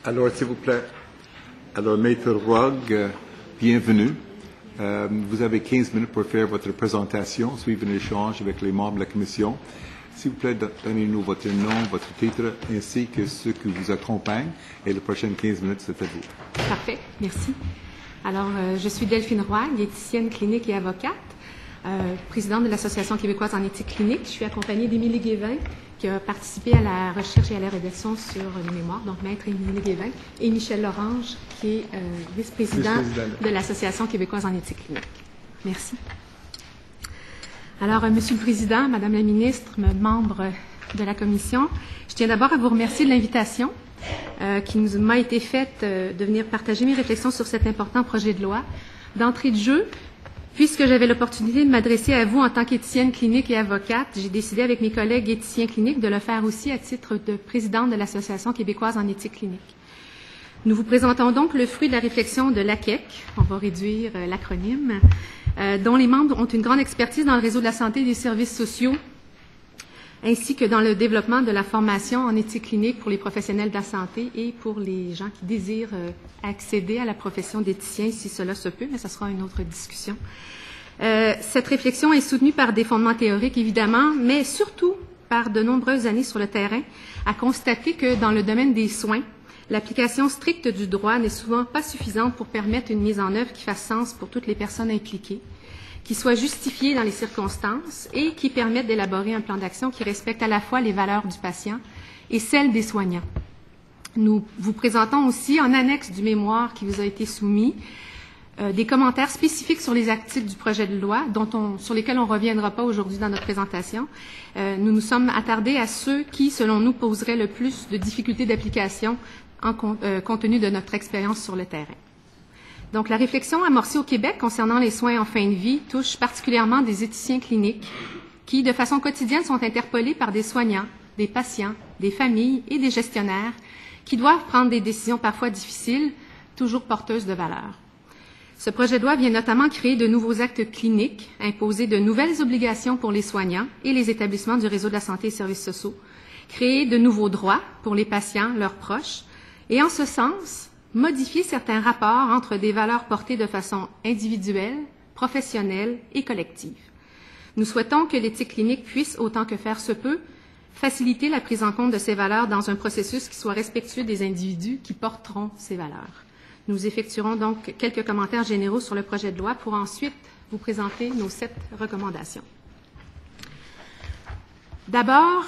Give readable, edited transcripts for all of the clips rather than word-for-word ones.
Alors, s'il vous plaît. Alors, Maître Roig, bienvenue. Vous avez 15 minutes pour faire votre présentation, suivre un échange avec les membres de la Commission. S'il vous plaît, donnez-nous votre nom, votre titre, ainsi que ceux qui vous accompagnent. Et les prochaines 15 minutes, c'est à vous. Parfait, merci. Alors, je suis Delphine Roig, éthicienne clinique et avocate, présidente de l'Association québécoise en éthique clinique. Je suis accompagnée d'Émilie Guévin, qui a participé à la recherche et à la rédaction sur les mémoires, donc maître Émilie Guévin, et Michel Lorange, qui est vice-président de l'Association québécoise en éthique clinique. Merci. Alors, Monsieur le Président, Madame la Ministre, membres de la Commission, je tiens d'abord à vous remercier de l'invitation qui m'a été faite de venir partager mes réflexions sur cet important projet de loi. D'entrée de jeu, puisque j'avais l'opportunité de m'adresser à vous en tant qu'éthicienne clinique et avocate, j'ai décidé avec mes collègues éthiciens cliniques de le faire aussi à titre de présidente de l'Association québécoise en éthique clinique. Nous vous présentons donc le fruit de la réflexion de l'AQEC, on va réduire l'acronyme, dont les membres ont une grande expertise dans le réseau de la santé et des services sociaux, ainsi que dans le développement de la formation en éthique clinique pour les professionnels de la santé et pour les gens qui désirent accéder à la profession d'éthicien, si cela se peut, mais ce sera une autre discussion. Cette réflexion est soutenue par des fondements théoriques, évidemment, mais surtout par de nombreuses années sur le terrain, à constater que dans le domaine des soins, l'application stricte du droit n'est souvent pas suffisante pour permettre une mise en œuvre qui fasse sens pour toutes les personnes impliquées, qui soit justifiée dans les circonstances et qui permette d'élaborer un plan d'action qui respecte à la fois les valeurs du patient et celles des soignants. Nous vous présentons aussi, en annexe du mémoire qui vous a été soumis, des commentaires spécifiques sur les articles du projet de loi sur lesquels on ne reviendra pas aujourd'hui dans notre présentation. Nous nous sommes attardés à ceux qui, selon nous, poseraient le plus de difficultés d'application compte tenu de notre expérience sur le terrain. Donc, la réflexion amorcée au Québec concernant les soins en fin de vie touche particulièrement des éthiciens cliniques qui, de façon quotidienne, sont interpellés par des soignants, des patients, des familles et des gestionnaires qui doivent prendre des décisions parfois difficiles, toujours porteuses de valeur. Ce projet de loi vient notamment créer de nouveaux actes cliniques, imposer de nouvelles obligations pour les soignants et les établissements du réseau de la santé et services sociaux, créer de nouveaux droits pour les patients, leurs proches, et en ce sens, modifier certains rapports entre des valeurs portées de façon individuelle, professionnelle et collective. Nous souhaitons que l'éthique clinique puisse, autant que faire se peut, faciliter la prise en compte de ces valeurs dans un processus qui soit respectueux des individus qui porteront ces valeurs. Nous effectuerons donc quelques commentaires généraux sur le projet de loi pour ensuite vous présenter nos 7 recommandations. D'abord,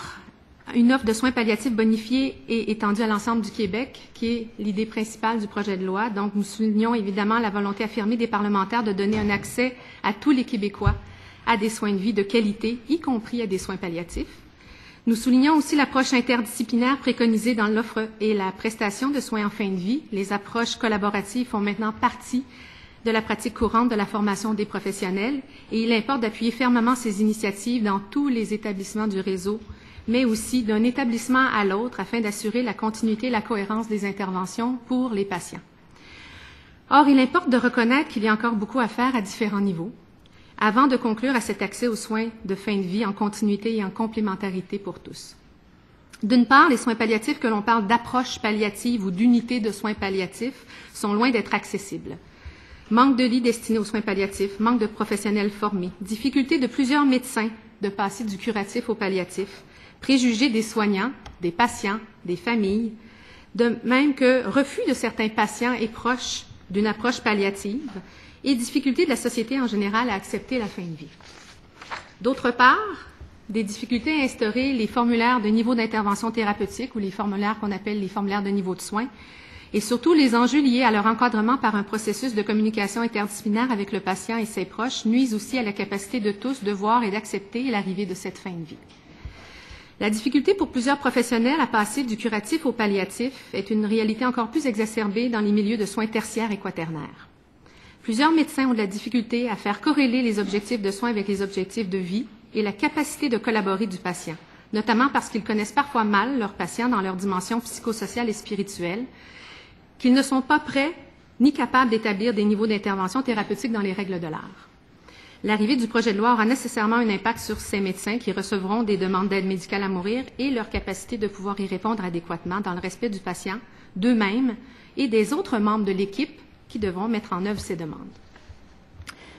une offre de soins palliatifs bonifiée et étendue à l'ensemble du Québec, qui est l'idée principale du projet de loi. Donc, nous soulignons évidemment la volonté affirmée des parlementaires de donner un accès à tous les Québécois à des soins de vie de qualité, y compris à des soins palliatifs. Nous soulignons aussi l'approche interdisciplinaire préconisée dans l'offre et la prestation de soins en fin de vie. Les approches collaboratives font maintenant partie de la pratique courante de la formation des professionnels et il importe d'appuyer fermement ces initiatives dans tous les établissements du réseau, mais aussi d'un établissement à l'autre afin d'assurer la continuité et la cohérence des interventions pour les patients. Or, il importe de reconnaître qu'il y a encore beaucoup à faire à différents niveaux avant de conclure à cet accès aux soins de fin de vie en continuité et en complémentarité pour tous. D'une part, les soins palliatifs, que l'on parle d'approche palliative ou d'unité de soins palliatifs, sont loin d'être accessibles. Manque de lits destinés aux soins palliatifs, manque de professionnels formés, difficulté de plusieurs médecins de passer du curatif au palliatif, préjugés des soignants, des patients, des familles, de même que refus de certains patients et proches d'une approche palliative et difficultés de la société en général à accepter la fin de vie. D'autre part, des difficultés à instaurer les formulaires de niveau d'intervention thérapeutique ou les formulaires qu'on appelle les formulaires de niveau de soins et surtout les enjeux liés à leur encadrement par un processus de communication interdisciplinaire avec le patient et ses proches nuisent aussi à la capacité de tous de voir et d'accepter l'arrivée de cette fin de vie. La difficulté pour plusieurs professionnels à passer du curatif au palliatif est une réalité encore plus exacerbée dans les milieux de soins tertiaires et quaternaires. Plusieurs médecins ont de la difficulté à faire corréler les objectifs de soins avec les objectifs de vie et la capacité de collaborer du patient, notamment parce qu'ils connaissent parfois mal leurs patients dans leur dimension psychosociale et spirituelle, qu'ils ne sont pas prêts ni capables d'établir des niveaux d'intervention thérapeutique dans les règles de l'art. L'arrivée du projet de loi aura nécessairement un impact sur ces médecins qui recevront des demandes d'aide médicale à mourir et leur capacité de pouvoir y répondre adéquatement dans le respect du patient, d'eux-mêmes et des autres membres de l'équipe qui devront mettre en œuvre ces demandes.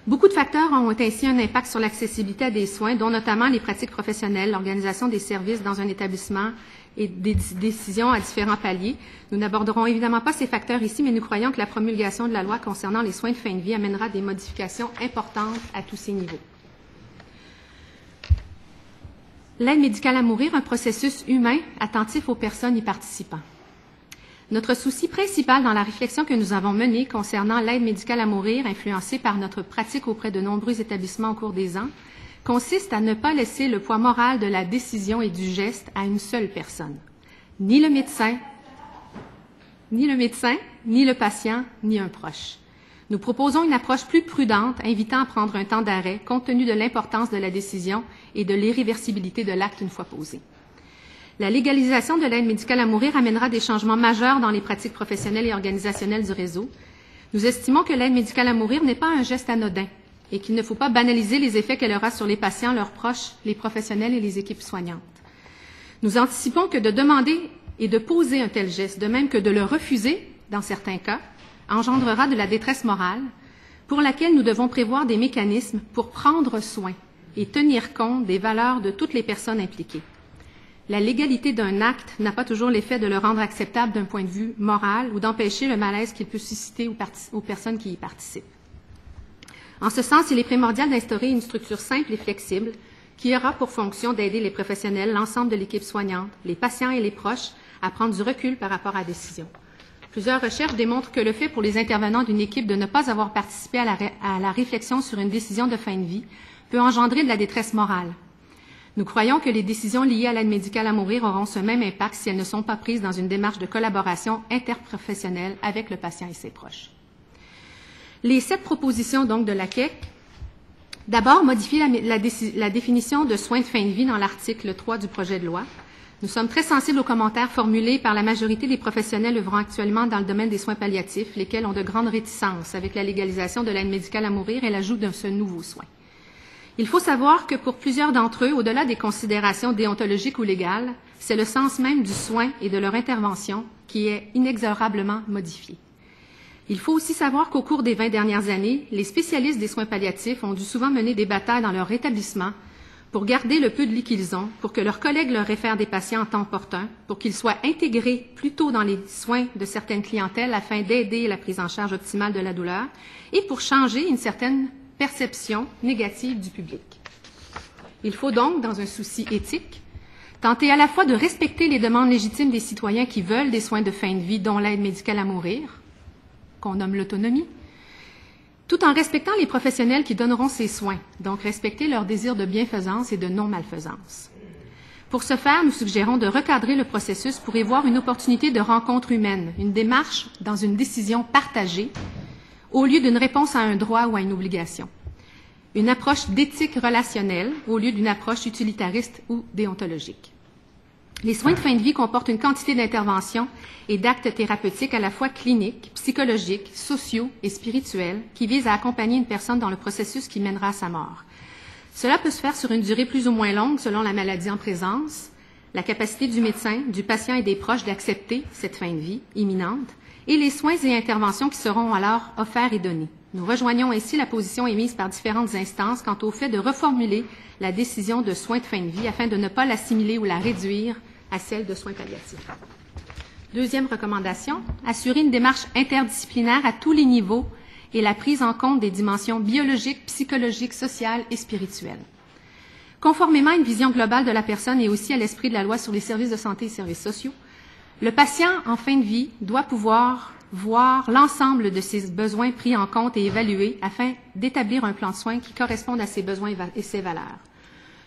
Beaucoup de facteurs ont ainsi un impact sur l'accessibilité à des soins, dont notamment les pratiques professionnelles, l'organisation des services dans un établissement et des décisions à différents paliers. Nous n'aborderons évidemment pas ces facteurs ici, mais nous croyons que la promulgation de la loi concernant les soins de fin de vie amènera des modifications importantes à tous ces niveaux. L'aide médicale à mourir, un processus humain attentif aux personnes y participant. Notre souci principal dans la réflexion que nous avons menée concernant l'aide médicale à mourir, influencée par notre pratique auprès de nombreux établissements au cours des ans, consiste à ne pas laisser le poids moral de la décision et du geste à une seule personne. Ni le médecin, ni le patient, ni un proche. Nous proposons une approche plus prudente, invitant à prendre un temps d'arrêt, compte tenu de l'importance de la décision et de l'irréversibilité de l'acte une fois posé. La légalisation de l'aide médicale à mourir amènera des changements majeurs dans les pratiques professionnelles et organisationnelles du réseau. Nous estimons que l'aide médicale à mourir n'est pas un geste anodin et qu'il ne faut pas banaliser les effets qu'elle aura sur les patients, leurs proches, les professionnels et les équipes soignantes. Nous anticipons que de demander et de poser un tel geste, de même que de le refuser, dans certains cas, engendrera de la détresse morale, pour laquelle nous devons prévoir des mécanismes pour prendre soin et tenir compte des valeurs de toutes les personnes impliquées. La légalité d'un acte n'a pas toujours l'effet de le rendre acceptable d'un point de vue moral ou d'empêcher le malaise qu'il peut susciter aux personnes qui y participent. En ce sens, il est primordial d'instaurer une structure simple et flexible qui aura pour fonction d'aider les professionnels, l'ensemble de l'équipe soignante, les patients et les proches à prendre du recul par rapport à la décision. Plusieurs recherches démontrent que le fait pour les intervenants d'une équipe de ne pas avoir participé à la réflexion sur une décision de fin de vie peut engendrer de la détresse morale. Nous croyons que les décisions liées à l'aide médicale à mourir auront ce même impact si elles ne sont pas prises dans une démarche de collaboration interprofessionnelle avec le patient et ses proches. Les 7 propositions donc de la CEQ, d'abord modifier la définition de soins de fin de vie dans l'article 3 du projet de loi. Nous sommes très sensibles aux commentaires formulés par la majorité des professionnels œuvrant actuellement dans le domaine des soins palliatifs, lesquels ont de grandes réticences avec la légalisation de l'aide médicale à mourir et l'ajout de ce nouveau soin. Il faut savoir que pour plusieurs d'entre eux, au-delà des considérations déontologiques ou légales, c'est le sens même du soin et de leur intervention qui est inexorablement modifié. Il faut aussi savoir qu'au cours des 20 dernières années, les spécialistes des soins palliatifs ont dû souvent mener des batailles dans leur établissement pour garder le peu de lits qu'ils ont, pour que leurs collègues leur réfèrent des patients en temps opportun, pour qu'ils soient intégrés plus tôt dans les soins de certaines clientèles afin d'aider la prise en charge optimale de la douleur et pour changer une certaine perception négative du public. Il faut donc, dans un souci éthique, tenter à la fois de respecter les demandes légitimes des citoyens qui veulent des soins de fin de vie, dont l'aide médicale à mourir, qu'on nomme l'autonomie, tout en respectant les professionnels qui donneront ces soins, donc respecter leur désir de bienfaisance et de non-malfaisance. Pour ce faire, nous suggérons de recadrer le processus pour y voir une opportunité de rencontre humaine, une démarche dans une décision partagée, au lieu d'une réponse à un droit ou à une obligation. Une approche d'éthique relationnelle au lieu d'une approche utilitariste ou déontologique. Les soins de fin de vie comportent une quantité d'interventions et d'actes thérapeutiques à la fois cliniques, psychologiques, sociaux et spirituels qui visent à accompagner une personne dans le processus qui mènera à sa mort. Cela peut se faire sur une durée plus ou moins longue selon la maladie en présence, la capacité du médecin, du patient et des proches d'accepter cette fin de vie imminente et les soins et interventions qui seront alors offerts et donnés. Nous rejoignons ainsi la position émise par différentes instances quant au fait de reformuler la décision de soins de fin de vie afin de ne pas l'assimiler ou la réduire à celle de soins palliatifs. Deuxième recommandation, assurer une démarche interdisciplinaire à tous les niveaux et la prise en compte des dimensions biologiques, psychologiques, sociales et spirituelles. Conformément à une vision globale de la personne et aussi à l'esprit de la loi sur les services de santé et services sociaux, le patient en fin de vie doit pouvoir voir l'ensemble de ses besoins pris en compte et évalués afin d'établir un plan de soins qui corresponde à ses besoins et ses valeurs.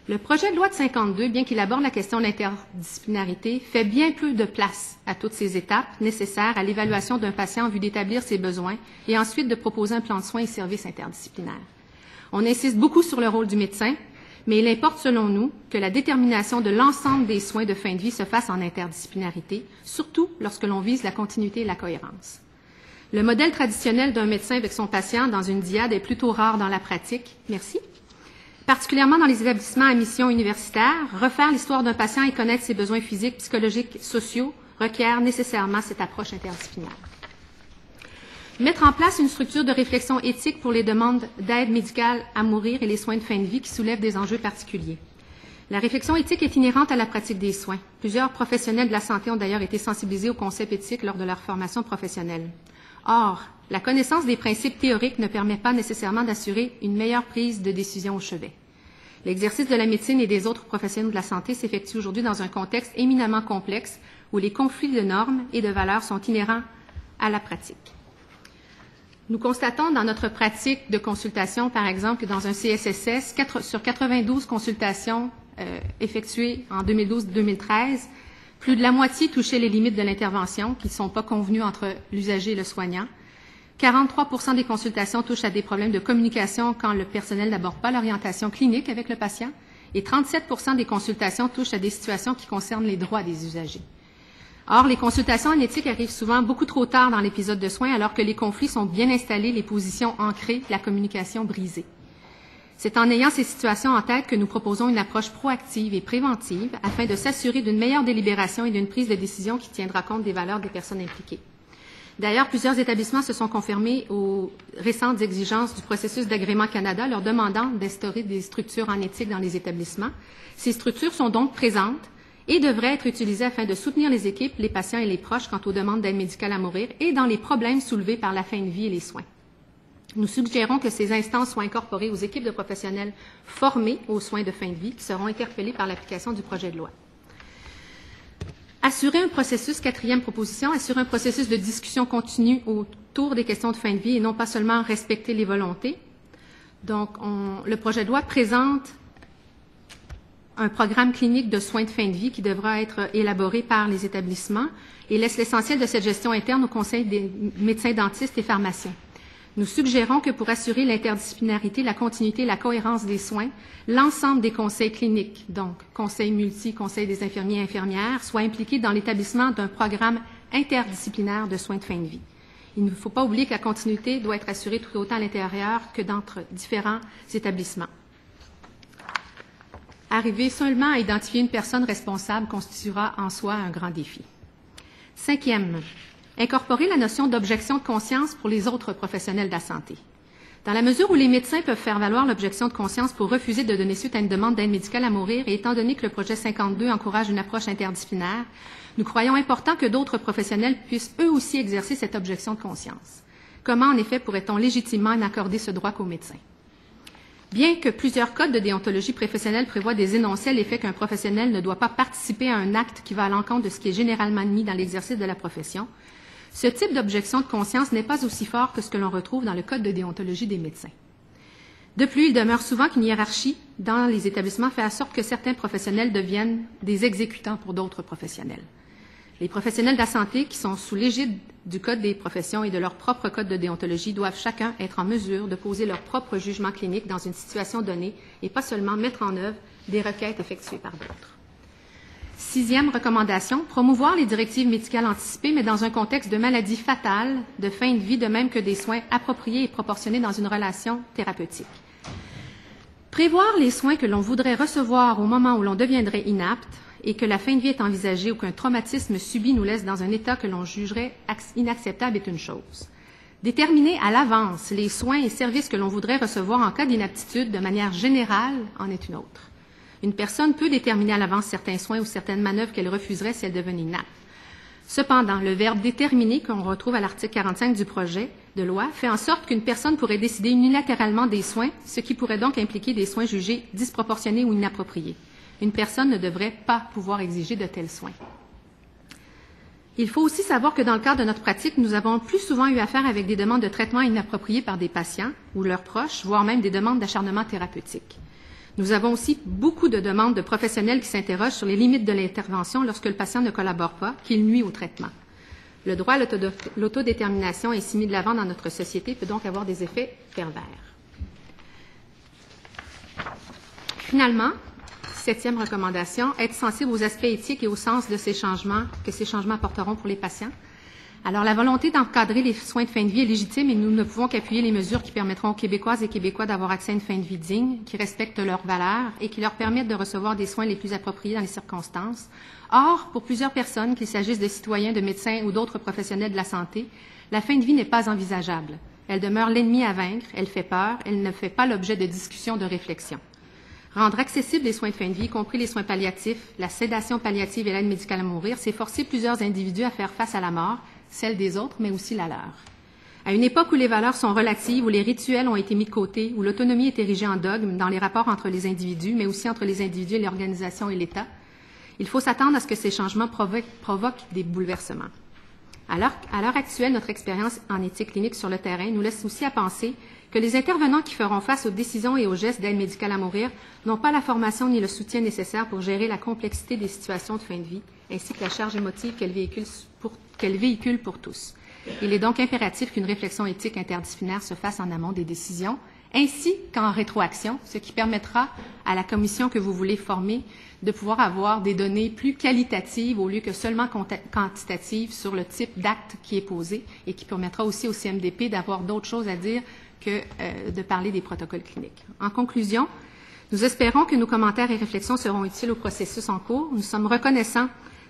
Le projet de loi de 52, bien qu'il aborde la question de l'interdisciplinarité, fait bien peu de place à toutes ces étapes nécessaires à l'évaluation d'un patient en vue d'établir ses besoins et ensuite de proposer un plan de soins et services interdisciplinaires. On insiste beaucoup sur le rôle du médecin, mais il importe selon nous que la détermination de l'ensemble des soins de fin de vie se fasse en interdisciplinarité, surtout lorsque l'on vise la continuité et la cohérence. Le modèle traditionnel d'un médecin avec son patient dans une dyade est plutôt rare dans la pratique. Merci. particulièrement dans les établissements à mission universitaire, refaire l'histoire d'un patient et connaître ses besoins physiques, psychologiques, sociaux requiert nécessairement cette approche interdisciplinaire. Mettre en place une structure de réflexion éthique pour les demandes d'aide médicale à mourir et les soins de fin de vie qui soulèvent des enjeux particuliers. La réflexion éthique est inhérente à la pratique des soins. Plusieurs professionnels de la santé ont d'ailleurs été sensibilisés aux concepts éthiques lors de leur formation professionnelle. Or, la connaissance des principes théoriques ne permet pas nécessairement d'assurer une meilleure prise de décision au chevet. L'exercice de la médecine et des autres professionnels de la santé s'effectue aujourd'hui dans un contexte éminemment complexe où les conflits de normes et de valeurs sont inhérents à la pratique. Nous constatons dans notre pratique de consultation, par exemple, que dans un CSSS, sur 92 consultations effectuées en 2012-2013, plus de la moitié touchaient les limites de l'intervention, qui ne sont pas convenues entre l'usager et le soignant. 43% des consultations touchent à des problèmes de communication quand le personnel n'aborde pas l'orientation clinique avec le patient, et 37% des consultations touchent à des situations qui concernent les droits des usagers. Or, les consultations en éthique arrivent souvent beaucoup trop tard dans l'épisode de soins, alors que les conflits sont bien installés, les positions ancrées, la communication brisée. C'est en ayant ces situations en tête que nous proposons une approche proactive et préventive afin de s'assurer d'une meilleure délibération et d'une prise de décision qui tiendra compte des valeurs des personnes impliquées. D'ailleurs, plusieurs établissements se sont conformés aux récentes exigences du processus d'agrément Canada, leur demandant d'instaurer des structures en éthique dans les établissements. Ces structures sont donc présentes et devraient être utilisées afin de soutenir les équipes, les patients et les proches quant aux demandes d'aide médicale à mourir et dans les problèmes soulevés par la fin de vie et les soins. Nous suggérons que ces instances soient incorporées aux équipes de professionnels formés aux soins de fin de vie qui seront interpellés par l'application du projet de loi. Assurer un processus, quatrième proposition, assurer un processus de discussion continue autour des questions de fin de vie et non pas seulement respecter les volontés. Donc, le projet de loi présente un programme clinique de soins de fin de vie qui devra être élaboré par les établissements et laisse l'essentiel de cette gestion interne au conseil des médecins dentistes et pharmaciens. Nous suggérons que pour assurer l'interdisciplinarité, la continuité et la cohérence des soins, l'ensemble des conseils cliniques, donc conseil multi, conseil des infirmiers et infirmières, soient impliqués dans l'établissement d'un programme interdisciplinaire de soins de fin de vie. Il ne faut pas oublier que la continuité doit être assurée tout autant à l'intérieur que d'entre différents établissements. Arriver seulement à identifier une personne responsable constituera en soi un grand défi. Cinquième, incorporer la notion d'objection de conscience pour les autres professionnels de la santé. Dans la mesure où les médecins peuvent faire valoir l'objection de conscience pour refuser de donner suite à une demande d'aide médicale à mourir, et étant donné que le projet 52 encourage une approche interdisciplinaire, nous croyons important que d'autres professionnels puissent eux aussi exercer cette objection de conscience. Comment, en effet, pourrait-on légitimement n'accorder ce droit qu'aux médecins? Bien que plusieurs codes de déontologie professionnelle prévoient des énoncés à l'effet qu'un professionnel ne doit pas participer à un acte qui va à l'encontre de ce qui est généralement admis dans l'exercice de la profession, ce type d'objection de conscience n'est pas aussi fort que ce que l'on retrouve dans le code de déontologie des médecins. De plus, il demeure souvent qu'une hiérarchie dans les établissements fait en sorte que certains professionnels deviennent des exécutants pour d'autres professionnels. Les professionnels de la santé qui sont sous l'égide du Code des professions et de leur propre code de déontologie doivent chacun être en mesure de poser leur propre jugement clinique dans une situation donnée et pas seulement mettre en œuvre des requêtes effectuées par d'autres. Sixième recommandation, promouvoir les directives médicales anticipées, mais dans un contexte de maladie fatale, de fin de vie, de même que des soins appropriés et proportionnés dans une relation thérapeutique. Prévoir les soins que l'on voudrait recevoir au moment où l'on deviendrait inapte et que la fin de vie est envisagée ou qu'un traumatisme subi nous laisse dans un état que l'on jugerait inacceptable est une chose. Déterminer à l'avance les soins et services que l'on voudrait recevoir en cas d'inaptitude de manière générale en est une autre. Une personne peut déterminer à l'avance certains soins ou certaines manœuvres qu'elle refuserait si elle devenait inapte. Cependant, le verbe « déterminer » qu'on retrouve à l'article 45 du projet de loi fait en sorte qu'une personne pourrait décider unilatéralement des soins, ce qui pourrait donc impliquer des soins jugés disproportionnés ou inappropriés. Une personne ne devrait pas pouvoir exiger de tels soins. Il faut aussi savoir que dans le cadre de notre pratique, nous avons plus souvent eu affaire avec des demandes de traitement inappropriés par des patients ou leurs proches, voire même des demandes d'acharnement thérapeutique. Nous avons aussi beaucoup de demandes de professionnels qui s'interrogent sur les limites de l'intervention lorsque le patient ne collabore pas, qu'il nuit au traitement. Le droit à l'autodétermination ainsi mis de l'avant dans notre société peut donc avoir des effets pervers. Finalement, septième recommandation, être sensible aux aspects éthiques et au sens de ces changements, que ces changements apporteront pour les patients. Alors, la volonté d'encadrer les soins de fin de vie est légitime et nous ne pouvons qu'appuyer les mesures qui permettront aux Québécoises et Québécois d'avoir accès à une fin de vie digne, qui respecte leurs valeurs et qui leur permettent de recevoir des soins les plus appropriés dans les circonstances. Or, pour plusieurs personnes, qu'il s'agisse de citoyens, de médecins ou d'autres professionnels de la santé, la fin de vie n'est pas envisageable. Elle demeure l'ennemi à vaincre, elle fait peur, elle ne fait pas l'objet de discussions, de réflexions. Rendre accessibles les soins de fin de vie, y compris les soins palliatifs, la sédation palliative et l'aide médicale à mourir, c'est forcer plusieurs individus à faire face à la mort, celle des autres, mais aussi la leur. À une époque où les valeurs sont relatives, où les rituels ont été mis de côté, où l'autonomie est érigée en dogme dans les rapports entre les individus, mais aussi entre les individus et l'organisation et l'État, il faut s'attendre à ce que ces changements provoquent des bouleversements. À l'heure actuelle, notre expérience en éthique clinique sur le terrain nous laisse aussi à penser que les intervenants qui feront face aux décisions et aux gestes d'aide médicale à mourir n'ont pas la formation ni le soutien nécessaire pour gérer la complexité des situations de fin de vie, ainsi que la charge émotive qu'elle véhicule pour tous. Il est donc impératif qu'une réflexion éthique interdisciplinaire se fasse en amont des décisions, ainsi qu'en rétroaction, ce qui permettra à la commission que vous voulez former de pouvoir avoir des données plus qualitatives au lieu que seulement quantitatives sur le type d'acte qui est posé et qui permettra aussi au CMDP d'avoir d'autres choses à dire que de parler des protocoles cliniques. En conclusion, nous espérons que nos commentaires et réflexions seront utiles au processus en cours. Nous sommes reconnaissants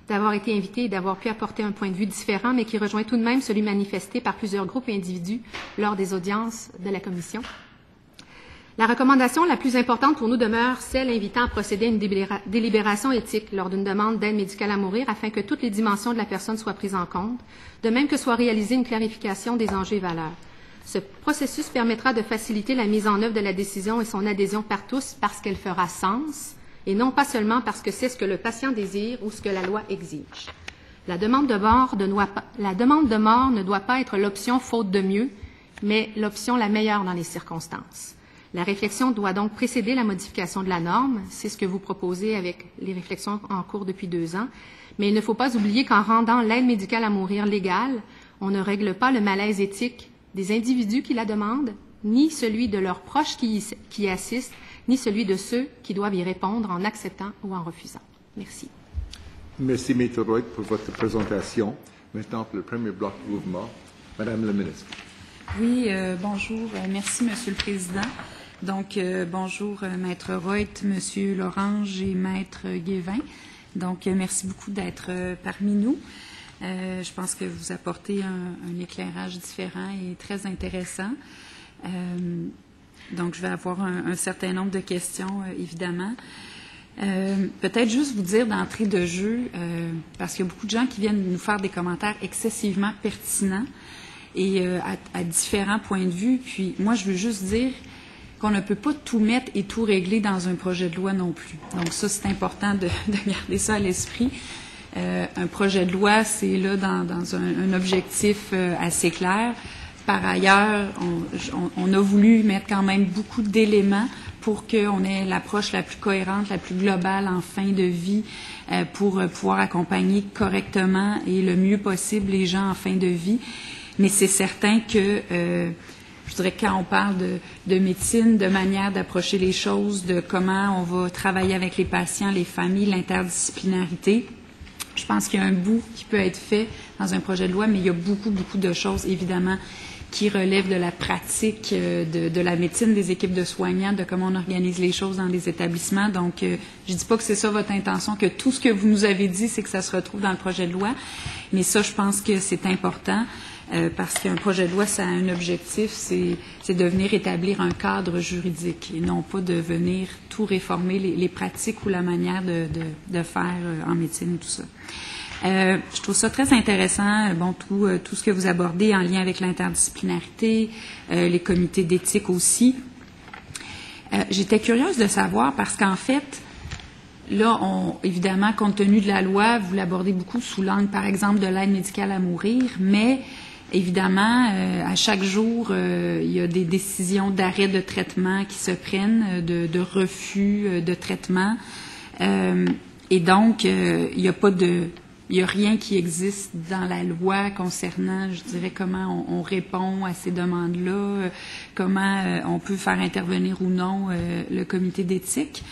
d'avoir été invités et d'avoir pu apporter un point de vue différent, mais qui rejoint tout de même celui manifesté par plusieurs groupes et individus lors des audiences de la commission. La recommandation la plus importante pour nous demeure celle invitant à procéder à une délibération éthique lors d'une demande d'aide médicale à mourir afin que toutes les dimensions de la personne soient prises en compte, de même que soit réalisée une clarification des enjeux et valeurs. Ce processus permettra de faciliter la mise en œuvre de la décision et son adhésion par tous parce qu'elle fera sens et non pas seulement parce que c'est ce que le patient désire ou ce que la loi exige. La demande de mort ne doit pas être l'option faute de mieux, mais l'option la meilleure dans les circonstances. La réflexion doit donc précéder la modification de la norme. C'est ce que vous proposez avec les réflexions en cours depuis 2 ans. Mais il ne faut pas oublier qu'en rendant l'aide médicale à mourir légale, on ne règle pas le malaise éthique des individus qui la demandent, ni celui de leurs proches qui y assistent, ni celui de ceux qui doivent y répondre en acceptant ou en refusant. Merci. Merci, Maître Roy, pour votre présentation. Maintenant, pour le premier bloc de mouvement, Madame la ministre. Oui, bonjour. Merci, Monsieur le Président. Donc, bonjour, Maître Roy, Monsieur Lorange et Maître Guévin. Donc, merci beaucoup d'être parmi nous. Je pense que vous apportez un éclairage différent et très intéressant. Donc, je vais avoir un certain nombre de questions, évidemment. Peut-être juste vous dire d'entrée de jeu, parce qu'il y a beaucoup de gens qui viennent nous faire des commentaires excessivement pertinents et à différents points de vue. Puis, moi, je veux juste dire qu'on ne peut pas tout mettre et tout régler dans un projet de loi non plus. Donc ça, c'est important de garder ça à l'esprit. Un projet de loi, c'est là dans un objectif assez clair. Par ailleurs, on a voulu mettre quand même beaucoup d'éléments pour qu'on ait l'approche la plus cohérente, la plus globale en fin de vie, pour pouvoir accompagner correctement et le mieux possible les gens en fin de vie. Mais c'est certain que je dirais que quand on parle de médecine, de manière d'approcher les choses, de comment on va travailler avec les patients, les familles, l'interdisciplinarité, je pense qu'il y a un bout qui peut être fait dans un projet de loi, mais il y a beaucoup, beaucoup de choses, évidemment, qui relèvent de la pratique de la médecine, des équipes de soignants, de comment on organise les choses dans les établissements. Donc, je ne dis pas que c'est ça votre intention, que tout ce que vous nous avez dit, c'est que ça se retrouve dans le projet de loi, mais ça, je pense que c'est important. Parce qu'un projet de loi, ça a un objectif, c'est de venir établir un cadre juridique et non pas de venir tout réformer les pratiques ou la manière de faire en médecine et tout ça. Je trouve ça très intéressant, bon, tout ce que vous abordez en lien avec l'interdisciplinarité, les comités d'éthique aussi. J'étais curieuse de savoir parce qu'en fait, là, évidemment, compte tenu de la loi, vous l'abordez beaucoup sous l'angle, par exemple, de l'aide médicale à mourir, mais évidemment, à chaque jour, il y a des décisions d'arrêt de traitement qui se prennent, de refus de traitement. Et donc, il y a rien qui existe dans la loi concernant, je dirais, comment on répond à ces demandes-là, comment on peut faire intervenir ou non le comité d'éthique.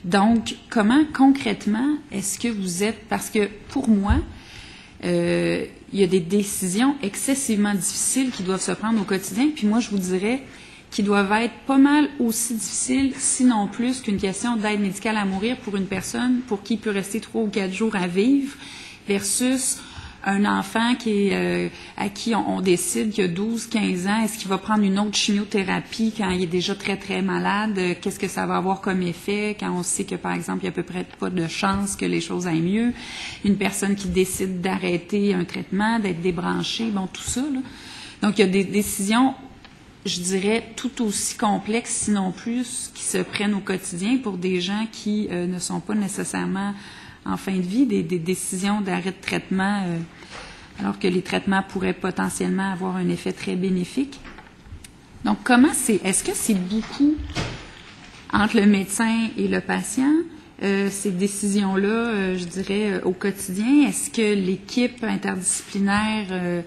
Donc, comment concrètement est-ce que vous êtes, parce que pour moi, il y a des décisions excessivement difficiles qui doivent se prendre au quotidien. Puis moi, je vous dirais qui doivent être pas mal aussi difficiles, sinon plus, qu'une question d'aide médicale à mourir pour une personne pour qui il peut rester 3 ou 4 jours à vivre, versus un enfant qui est, à qui on décide qu'il a 12, 15 ans, est-ce qu'il va prendre une autre chimiothérapie quand il est déjà très, très malade? Qu'est-ce que ça va avoir comme effet quand on sait que, par exemple, il n'y a à peu près pas de chance que les choses aillent mieux? Une personne qui décide d'arrêter un traitement, d'être débranchée, bon, tout ça, là. Donc, il y a des décisions, je dirais, tout aussi complexes, sinon plus, qui se prennent au quotidien pour des gens qui ne sont pas nécessairement en fin de vie, des décisions d'arrêt de traitement, alors que les traitements pourraient potentiellement avoir un effet très bénéfique. Donc, est-ce que c'est beaucoup entre le médecin et le patient, ces décisions-là, je dirais, au quotidien? Est-ce que l'équipe interdisciplinaire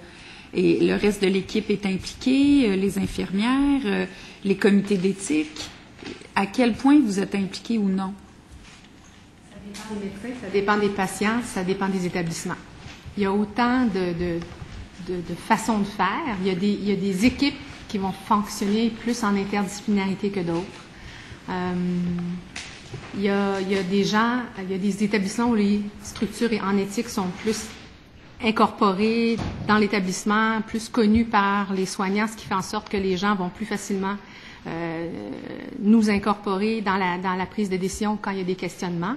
et le reste de l'équipe est impliqué, les infirmières, les comités d'éthique? À quel point vous êtes impliqués ou non? Ça dépend des médecins, ça dépend des patients, ça dépend des établissements. Il y a autant de façons de faire. Il y a des équipes qui vont fonctionner plus en interdisciplinarité que d'autres. Il y a des gens, il y a des établissements où les structures en éthique sont plus incorporées dans l'établissement, plus connues par les soignants, ce qui fait en sorte que les gens vont plus facilement nous incorporer dans la prise de décision quand il y a des questionnements.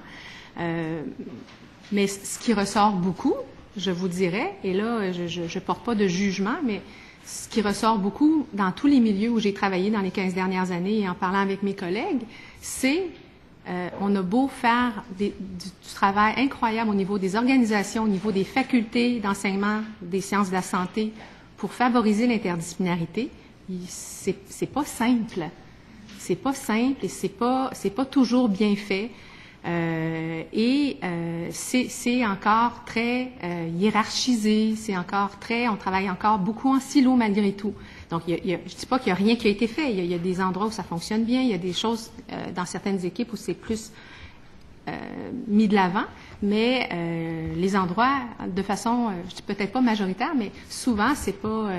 Mais ce qui ressort beaucoup, je vous dirais, et là, je porte pas de jugement, mais ce qui ressort beaucoup dans tous les milieux où j'ai travaillé dans les 15 dernières années et en parlant avec mes collègues, c'est on a beau faire du travail incroyable au niveau des organisations, au niveau des facultés d'enseignement des sciences de la santé pour favoriser l'interdisciplinarité, c'est pas simple. C'est pas simple et c'est pas toujours bien fait. C'est encore très hiérarchisé, on travaille encore beaucoup en silo malgré tout. Donc, je dis pas qu'il y a rien qui a été fait. Il y a des endroits où ça fonctionne bien, il y a des choses dans certaines équipes où c'est plus mis de l'avant, mais les endroits, de façon, je dis peut-être pas majoritaire, mais souvent c'est pas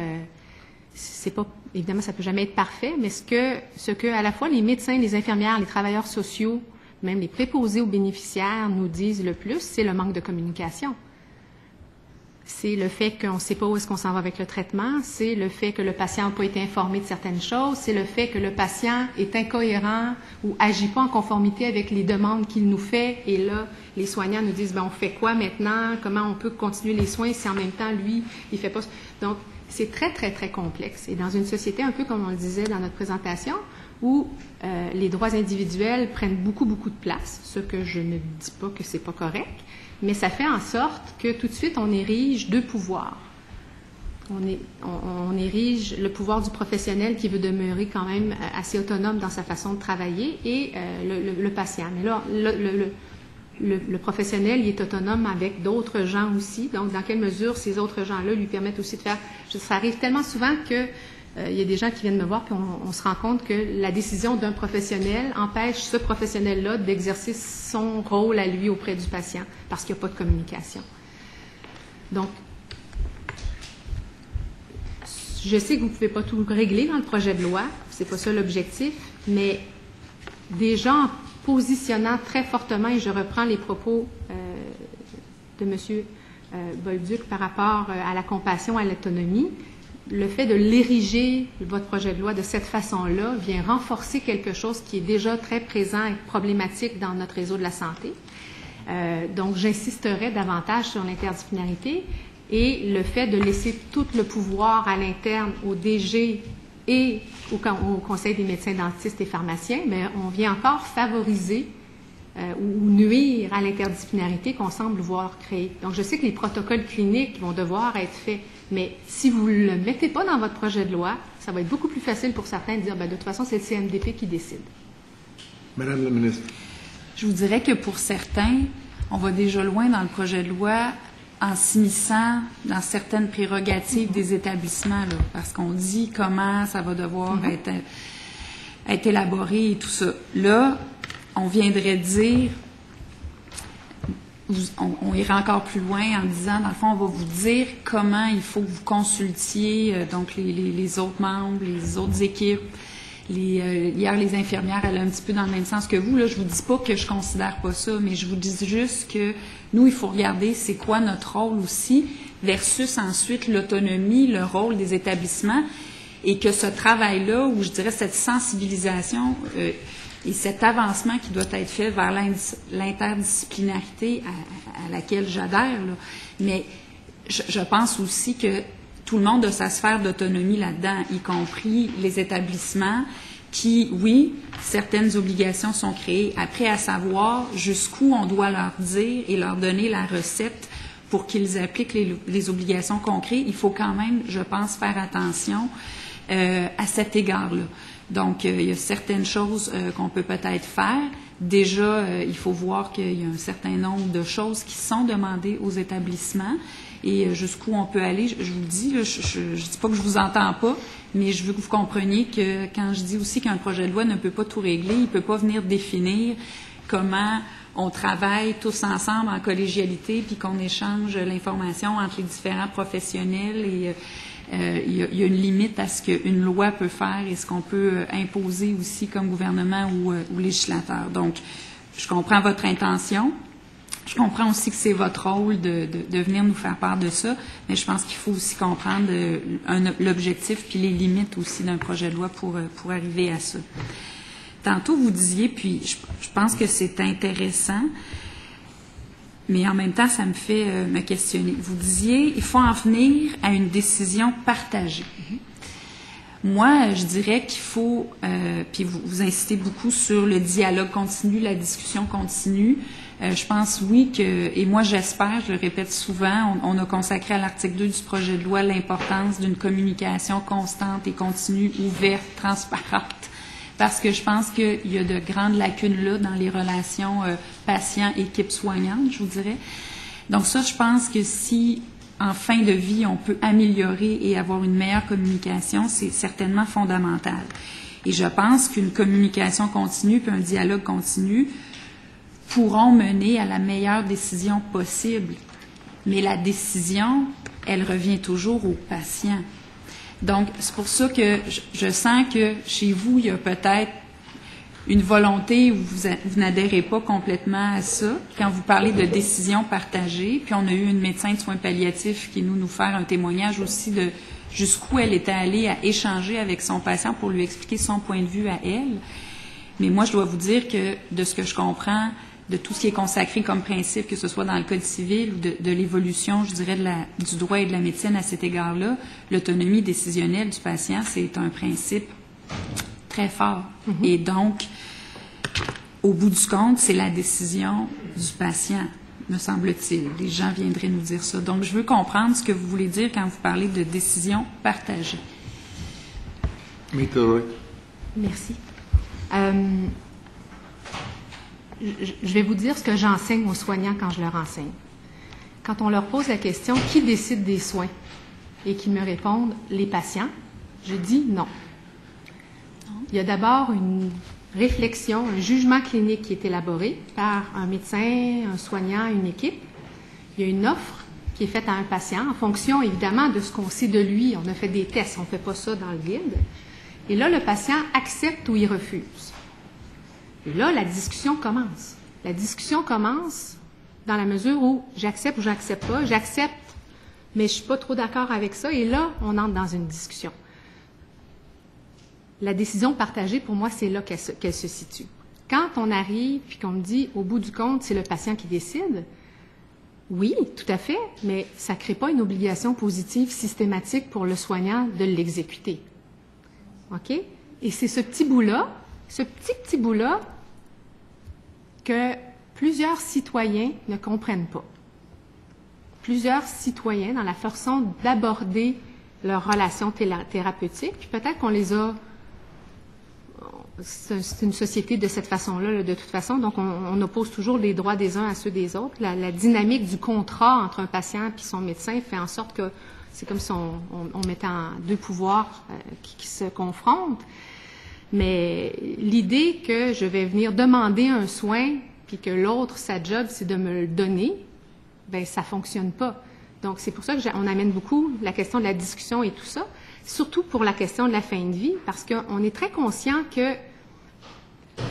évidemment ça peut jamais être parfait, mais ce que à la fois les médecins, les infirmières, les travailleurs sociaux, même les préposés aux bénéficiaires nous disent le plus, c'est le manque de communication. C'est le fait qu'on ne sait pas où est-ce qu'on s'en va avec le traitement, c'est le fait que le patient n'a pas été informé de certaines choses, c'est le fait que le patient est incohérent ou agit pas en conformité avec les demandes qu'il nous fait. Et là, les soignants nous disent, on fait quoi maintenant? Comment on peut continuer les soins si en même temps, lui, il fait pas... Donc, c'est très, très, très complexe. Et dans une société, un peu comme on le disait dans notre présentation, où les droits individuels prennent beaucoup, beaucoup de place, ce que je ne dis pas que c'est pas correct, mais ça fait en sorte que tout de suite, on érige deux pouvoirs. On érige le pouvoir du professionnel qui veut demeurer quand même assez autonome dans sa façon de travailler et le patient. Mais là, le professionnel, il est autonome avec d'autres gens aussi. Donc, dans quelle mesure ces autres gens-là lui permettent aussi de faire... Ça arrive tellement souvent que il y a des gens qui viennent me voir puis on se rend compte que la décision d'un professionnel empêche ce professionnel-là d'exercer son rôle à lui auprès du patient parce qu'il n'y a pas de communication. Donc, je sais que vous ne pouvez pas tout régler dans le projet de loi, c'est pas ça l'objectif, mais déjà en positionnant très fortement, et je reprends les propos de M. Bolduc par rapport à la compassion, à l'autonomie, le fait de l'ériger, votre projet de loi, de cette façon-là, vient renforcer quelque chose qui est déjà très présent et problématique dans notre réseau de la santé. Donc, j'insisterai davantage sur l'interdisciplinarité et le fait de laisser tout le pouvoir à l'interne au DG et au Conseil des médecins dentistes et pharmaciens, mais on vient encore favoriser ou nuire à l'interdisciplinarité qu'on semble vouloir créer. Donc, je sais que les protocoles cliniques vont devoir être faits, mais si vous ne le mettez pas dans votre projet de loi, ça va être beaucoup plus facile pour certains de dire, de toute façon, c'est le CNDP qui décide. Madame la ministre. Je vous dirais que pour certains, on va déjà loin dans le projet de loi en s'immisçant dans certaines prérogatives des établissements, là, parce qu'on dit comment ça va devoir être élaboré et tout ça. Là, on viendrait dire, on ira encore plus loin en disant, dans le fond, on va vous dire comment il faut que vous consultiez donc les autres membres, les autres équipes. Hier, les infirmières allaient un petit peu dans le même sens que vous. Là, je vous dis pas que je considère pas ça, mais je vous dis juste que nous, il faut regarder c'est quoi notre rôle aussi, versus ensuite l'autonomie, le rôle des établissements, et que ce travail-là, où je dirais cette sensibilisation et cet avancement qui doit être fait vers l'interdisciplinarité à laquelle j'adhère, là. Mais je pense aussi que tout le monde a sa sphère d'autonomie là-dedans, y compris les établissements qui, oui, certaines obligations sont créées. Après, à savoir jusqu'où on doit leur dire et leur donner la recette pour qu'ils appliquent les obligations qu'on crée, il faut quand même, je pense, faire attention à cet égard-là. Donc, il y a certaines choses qu'on peut peut-être faire. Déjà, il faut voir qu'il y a un certain nombre de choses qui sont demandées aux établissements et jusqu'où on peut aller. Je vous le dis, là, je ne dis pas que je vous entends pas, mais je veux que vous compreniez que quand je dis aussi qu'un projet de loi ne peut pas tout régler, il ne peut pas venir définir comment on travaille tous ensemble en collégialité puis qu'on échange l'information entre les différents professionnels et il y a une limite à ce qu'une loi peut faire et ce qu'on peut imposer aussi comme gouvernement ou législateur. Donc, je comprends votre intention. Je comprends aussi que c'est votre rôle de venir nous faire part de ça, mais je pense qu'il faut aussi comprendre l'objectif puis les limites aussi d'un projet de loi pour arriver à ça. Tantôt, vous disiez, puis je pense que c'est intéressant, mais en même temps, ça me fait me questionner. Vous disiez, il faut en venir à une décision partagée. Moi, je dirais qu'il faut, puis vous incitez beaucoup sur le dialogue continu, la discussion continue. Je pense, oui, et moi j'espère, je le répète souvent, on a consacré à l'article 2 du projet de loi l'importance d'une communication constante et continue, ouverte, transparente. Parce que je pense qu'il y a de grandes lacunes là dans les relations patients-équipe soignante, je vous dirais. Donc ça, je pense que si, en fin de vie, on peut améliorer et avoir une meilleure communication, c'est certainement fondamental. Et je pense qu'une communication continue puis un dialogue continu pourront mener à la meilleure décision possible. Mais la décision, elle revient toujours au patient. Donc, c'est pour ça que je sens que chez vous, il y a peut-être une volonté où vous n'adhérez pas complètement à ça. Quand vous parlez de décision partagée, puis on a eu une médecin de soins palliatifs qui nous faire un témoignage aussi de jusqu'où elle était allée à échanger avec son patient pour lui expliquer son point de vue à elle. Mais moi, je dois vous dire que de ce que je comprends, de tout ce qui est consacré comme principe, que ce soit dans le Code civil ou de l'évolution, je dirais, du droit et de la médecine à cet égard-là, l'autonomie décisionnelle du patient, c'est un principe très fort. Mm-hmm. Et donc, au bout du compte, c'est la décision du patient, me semble-t-il. Les gens viendraient nous dire ça. Donc, je veux comprendre ce que vous voulez dire quand vous parlez de décision partagée. Merci. Je vais vous dire ce que j'enseigne aux soignants quand je leur enseigne. Quand on leur pose la question « Qui décide des soins ?» et qu'ils me répondent « Les patients », je dis non. Il y a d'abord une réflexion, un jugement clinique qui est élaboré par un médecin, un soignant, une équipe. Il y a une offre qui est faite à un patient en fonction, évidemment, de ce qu'on sait de lui. On a fait des tests, on ne fait pas ça dans le vide. Et là, le patient accepte ou il refuse. Et là, la discussion commence. La discussion commence dans la mesure où j'accepte ou j'accepte pas. J'accepte, mais je ne suis pas trop d'accord avec ça. Et là, on entre dans une discussion. La décision partagée, pour moi, c'est là qu'elle se situe. Quand on arrive et qu'on me dit, au bout du compte, c'est le patient qui décide, oui, tout à fait, mais ça ne crée pas une obligation positive systématique pour le soignant de l'exécuter. OK? Et c'est ce petit bout-là, ce petit bout-là, que plusieurs citoyens ne comprennent pas. Plusieurs citoyens, dans la façon d'aborder leurs relations thérapeutiques, puis peut-être qu'on les a... C'est une société de cette façon-là, de toute façon, donc on oppose toujours les droits des uns à ceux des autres. La dynamique du contrat entre un patient et son médecin fait en sorte que c'est comme si on mettait deux pouvoirs qui se confrontent. Mais l'idée que je vais venir demander un soin puis que l'autre, sa job, c'est de me le donner, bien, ça ne fonctionne pas. Donc, c'est pour ça qu'on amène beaucoup la question de la discussion et tout ça, surtout pour la question de la fin de vie, parce qu'on est très conscient que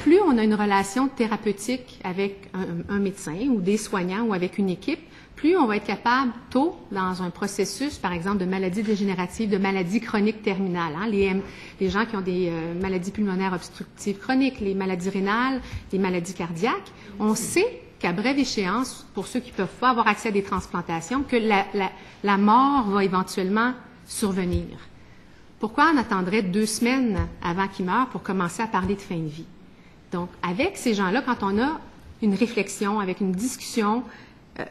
plus on a une relation thérapeutique avec un médecin ou des soignants ou avec une équipe, plus on va être capable, tôt, dans un processus, par exemple, de maladies dégénératives, de maladies chroniques terminales, hein, les gens qui ont des maladies pulmonaires obstructives chroniques, les maladies rénales, les maladies cardiaques, on sait qu'à brève échéance, pour ceux qui ne peuvent pas avoir accès à des transplantations, que la mort va éventuellement survenir. Pourquoi on attendrait 2 semaines avant qu'ils meurent pour commencer à parler de fin de vie? Donc, avec ces gens-là, quand on a une réflexion, avec une discussion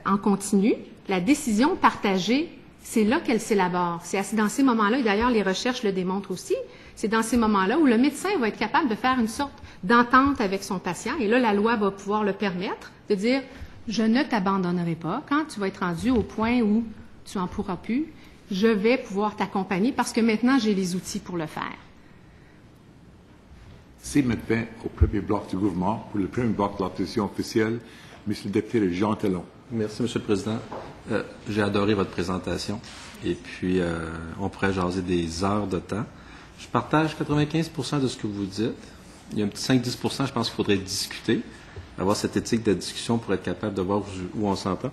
en continu, la décision partagée, c'est là qu'elle s'élabore. C'est dans ces moments-là, et d'ailleurs les recherches le démontrent aussi, c'est dans ces moments-là où le médecin va être capable de faire une sorte d'entente avec son patient, et là, la loi va pouvoir le permettre, de dire « je ne t'abandonnerai pas, quand tu vas être rendu au point où tu n'en pourras plus, je vais pouvoir t'accompagner parce que maintenant, j'ai les outils pour le faire. » C'est maintenant au premier bloc du gouvernement, pour le premier bloc de l'audition officielle, M. le député Jean Talon. Merci, M. le Président. J'ai adoré votre présentation. Et puis, on pourrait jaser des heures de temps. Je partage 95% de ce que vous dites. Il y a un petit 5-10%, je pense qu'il faudrait discuter, avoir cette éthique de discussion pour être capable de voir où on s'entend.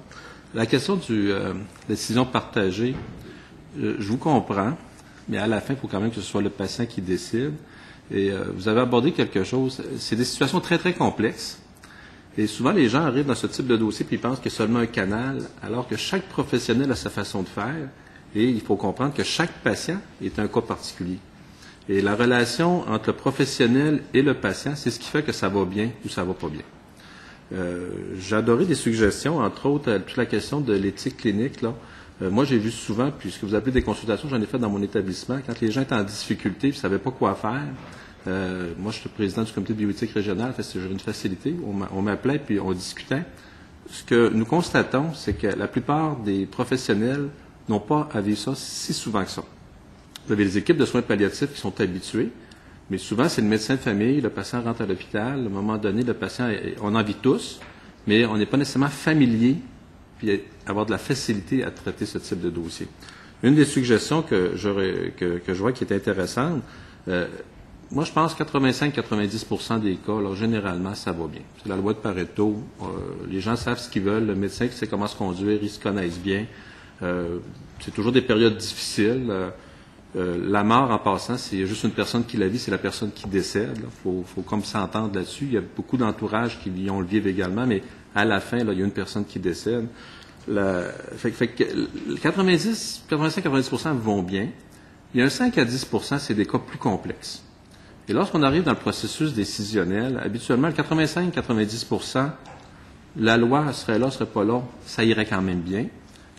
La question de la décision partagée, je vous comprends, mais à la fin, il faut quand même que ce soit le patient qui décide. Et vous avez abordé quelque chose. C'est des situations très, très complexes. Et souvent, les gens arrivent dans ce type de dossier puis ils pensent qu'il y a seulement un canal, alors que chaque professionnel a sa façon de faire. Et il faut comprendre que chaque patient est un cas particulier. Et la relation entre le professionnel et le patient, c'est ce qui fait que ça va bien ou ça va pas bien. J'ai adoré des suggestions, entre autres, toute la question de l'éthique clinique, là. Moi, j'ai vu souvent, puis ce que vous appelez des consultations, j'en ai fait dans mon établissement, quand les gens étaient en difficulté et ne savaient pas quoi faire. Moi, je suis le président du comité de bioéthique régional, j'ai une facilité. On m'appelait puis on discutait. Ce que nous constatons, c'est que la plupart des professionnels n'ont pas à vivre ça si souvent que ça. Vous avez des équipes de soins palliatifs qui sont habituées, mais souvent, c'est le médecin de famille, le patient rentre à l'hôpital, à un moment donné, le patient, on en vit tous, mais on n'est pas nécessairement familier puis avoir de la facilité à traiter ce type de dossier. Une des suggestions que je vois qui est intéressante, moi, je pense que 85-90% des cas, là, généralement, ça va bien. C'est la loi de Pareto. Les gens savent ce qu'ils veulent. Le médecin sait comment se conduire. Ils se connaissent bien. C'est toujours des périodes difficiles. La mort, en passant, c'est juste une personne qui la vit, c'est la personne qui décède. Il faut comme s'entendre là-dessus. Il y a beaucoup d'entourages qui y ont le vivre également, mais à la fin, là, il y a une personne qui décède. 85-90% vont bien. Il y a un 5 à 10%, c'est des cas plus complexes. Et lorsqu'on arrive dans le processus décisionnel, habituellement, le 85-90%, la loi serait là, serait pas là, ça irait quand même bien.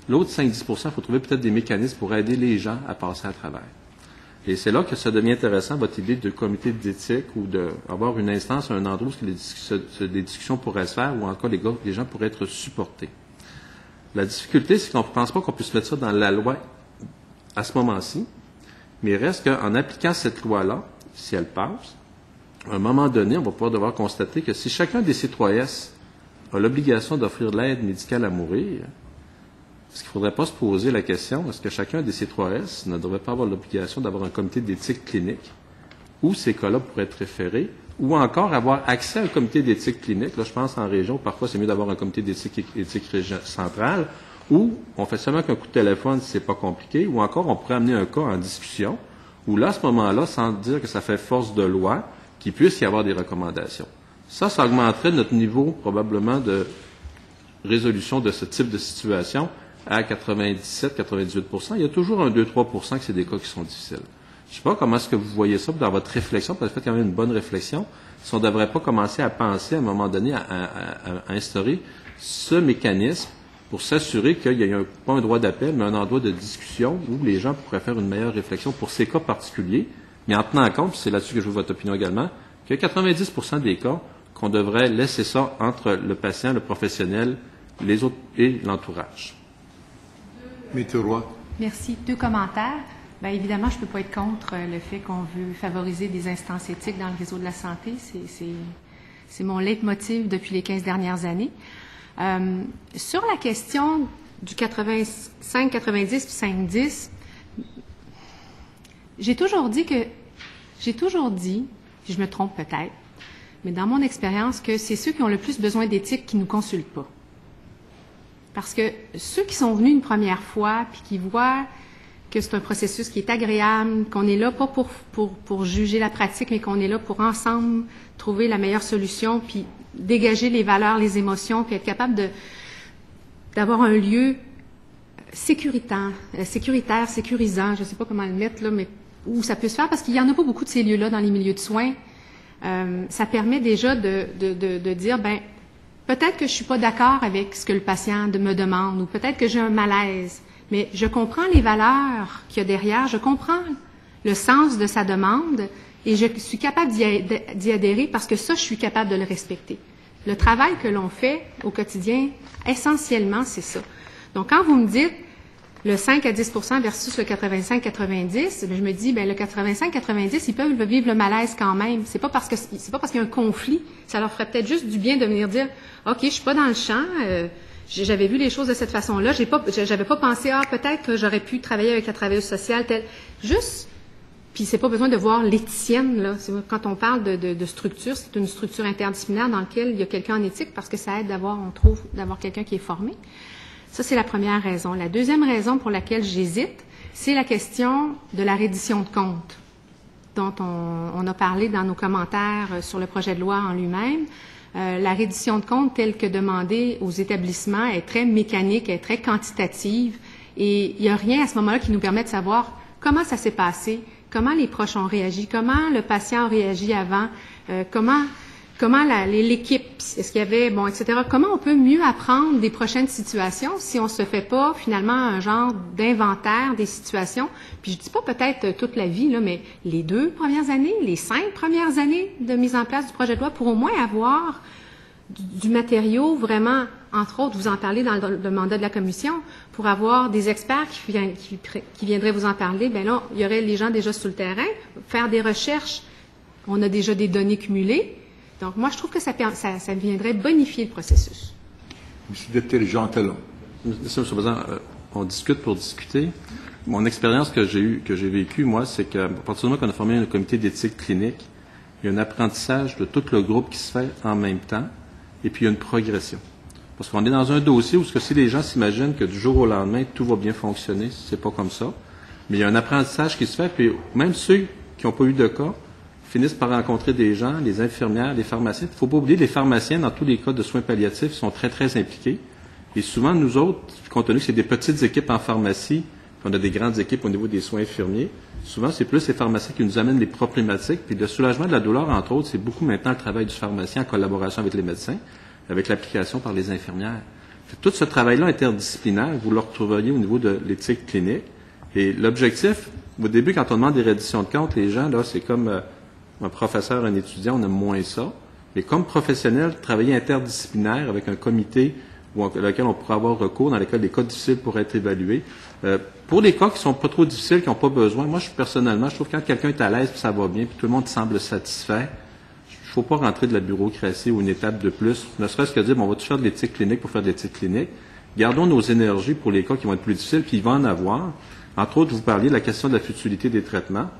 L'autre 5-10%, il faut trouver peut-être des mécanismes pour aider les gens à passer à travers. Et c'est là que ça devient intéressant, votre idée de comité d'éthique ou d'avoir une instance, un endroit où des discussions pourraient se faire ou encore les gens pourraient être supportés. La difficulté, c'est qu'on ne pense pas qu'on puisse mettre ça dans la loi à ce moment-ci, mais il reste qu'en appliquant cette loi-là, si elle passe, à un moment donné, on va pouvoir devoir constater que si chacun des C3S a l'obligation d'offrir de l'aide médicale à mourir, est-ce qu'il ne faudrait pas se poser la question, est-ce que chacun des C3S ne devrait pas avoir l'obligation d'avoir un comité d'éthique clinique où ces cas-là pourraient être référés, ou encore avoir accès à un comité d'éthique clinique, là je pense en région, parfois c'est mieux d'avoir un comité d'éthique central, où on fait seulement qu'un coup de téléphone si c'est pas compliqué, ou encore on pourrait amener un cas en discussion, où là, à ce moment-là, sans dire que ça fait force de loi, qu'il puisse y avoir des recommandations. Ça augmenterait notre niveau, probablement, de résolution de ce type de situation à 97-98%. Il y a toujours un 2-3% que c'est des cas qui sont difficiles. Je ne sais pas comment est-ce que vous voyez ça dans votre réflexion, parce que vous faites quand même une bonne réflexion, si on ne devrait pas commencer à penser, à un moment donné, à instaurer ce mécanisme pour s'assurer qu'il y a pas un droit d'appel, mais un endroit de discussion où les gens pourraient faire une meilleure réflexion pour ces cas particuliers, mais en tenant compte, puis c'est là-dessus que je veux votre opinion également, qu'il y a 90% des cas qu'on devrait laisser ça entre le patient, le professionnel, les autres et l'entourage. Maître Roy. Merci. 2 commentaires. Bien, évidemment, je ne peux pas être contre le fait qu'on veut favoriser des instances éthiques dans le réseau de la santé. C'est mon leitmotiv depuis les 15 dernières années. Sur la question du 85, 90 puis 5-10, j'ai toujours dit, puis je me trompe peut-être, mais dans mon expérience, que c'est ceux qui ont le plus besoin d'éthique qui ne nous consultent pas. Parce que ceux qui sont venus une première fois, puis qui voient que c'est un processus qui est agréable, qu'on est là pas pour juger la pratique, mais qu'on est là pour ensemble trouver la meilleure solution, puis dégager les valeurs, les émotions, puis être capable d'avoir un lieu sécuritaire, sécurisant, je ne sais pas comment le mettre là, mais où ça peut se faire, parce qu'il n'y en a pas beaucoup de ces lieux-là dans les milieux de soins. Ça permet déjà de dire, ben peut-être que je suis pas d'accord avec ce que le patient me demande, ou peut-être que j'ai un malaise, mais je comprends les valeurs qu'il y a derrière, je comprends le sens de sa demande, et je suis capable d'y adhérer parce que ça, je suis capable de le respecter. Le travail que l'on fait au quotidien, essentiellement, c'est ça. Donc, quand vous me dites le 5 à 10 % versus le 85-90, je me dis, ben le 85-90, ils peuvent vivre le malaise quand même. C'est pas parce qu'il y a un conflit. Ça leur ferait peut-être juste du bien de venir dire, OK, je suis pas dans le champ, j'avais vu les choses de cette façon-là, j'avais pas pensé, peut-être que j'aurais pu travailler avec la travailleuse sociale, juste. Puis c'est pas besoin de voir l'éthicienne, là. Quand on parle de structure, c'est une structure interdisciplinaire dans laquelle il y a quelqu'un en éthique parce que ça aide d'avoir quelqu'un qui est formé. Ça, c'est la première raison. La deuxième raison pour laquelle j'hésite, c'est la question de la reddition de comptes, dont on a parlé dans nos commentaires sur le projet de loi en lui-même. La reddition de comptes telle que demandée aux établissements est très mécanique, est très quantitative, et il n'y a rien à ce moment-là qui nous permet de savoir comment ça s'est passé, comment les proches ont réagi, comment le patient a réagi avant, comment l'équipe, est-ce qu'il y avait, etc. Comment on peut mieux apprendre des prochaines situations si on se fait pas finalement un genre d'inventaire des situations. Puis je dis pas peut-être toute la vie, là, mais les 2 premières années, les 5 premières années de mise en place du projet de loi pour au moins avoir du matériau vraiment, entre autres, vous en parlez dans le mandat de la commission, pour avoir des experts qui viendraient vous en parler, bien là, il y aurait les gens déjà sur le terrain, faire des recherches, on a déjà des données cumulées. Donc, moi, je trouve que ça viendrait bonifier le processus. Monsieur le député Jean Talon. Monsieur le Président, on discute pour discuter. Mon expérience que j'ai vécue, moi, c'est qu'à partir du moment qu'on a formé un comité d'éthique clinique, il y a un apprentissage de tout le groupe qui se fait en même temps, et puis il y a une progression. Parce qu'on est dans un dossier où si les gens s'imaginent que du jour au lendemain, tout va bien fonctionner, c'est pas comme ça. Mais il y a un apprentissage qui se fait, puis même ceux qui n'ont pas eu de cas finissent par rencontrer des gens, les infirmières, les pharmaciens. Il ne faut pas oublier, les pharmaciens, dans tous les cas de soins palliatifs, sont très, très impliqués. Et souvent, nous autres, compte tenu que c'est des petites équipes en pharmacie, puis on a des grandes équipes au niveau des soins infirmiers, souvent, c'est plus les pharmaciens qui nous amènent les problématiques. Puis le soulagement de la douleur, entre autres, c'est beaucoup maintenant le travail du pharmacien en collaboration avec les médecins, avec l'application par les infirmières. Tout ce travail-là interdisciplinaire, vous le retrouveriez au niveau de l'éthique clinique. Et l'objectif, au début, quand on demande des redditions de comptes, les gens, là, c'est comme un professeur, un étudiant, on aime moins ça. Mais comme professionnel, travailler interdisciplinaire avec un comité auquel on pourrait avoir recours, dans lequel les cas difficiles pourraient être évalués. Pour les cas qui sont pas trop difficiles, qui n'ont pas besoin, moi, personnellement, je trouve que quand quelqu'un est à l'aise, puis ça va bien, puis tout le monde semble satisfait, il ne faut pas rentrer de la bureaucratie ou une étape de plus. Ne serait-ce que dire, on va tout faire de l'éthique clinique pour faire de l'éthique clinique. Gardons nos énergies pour les cas qui vont être plus difficiles, puis il va en avoir. Entre autres, vous parliez de la question de la futilité des traitements.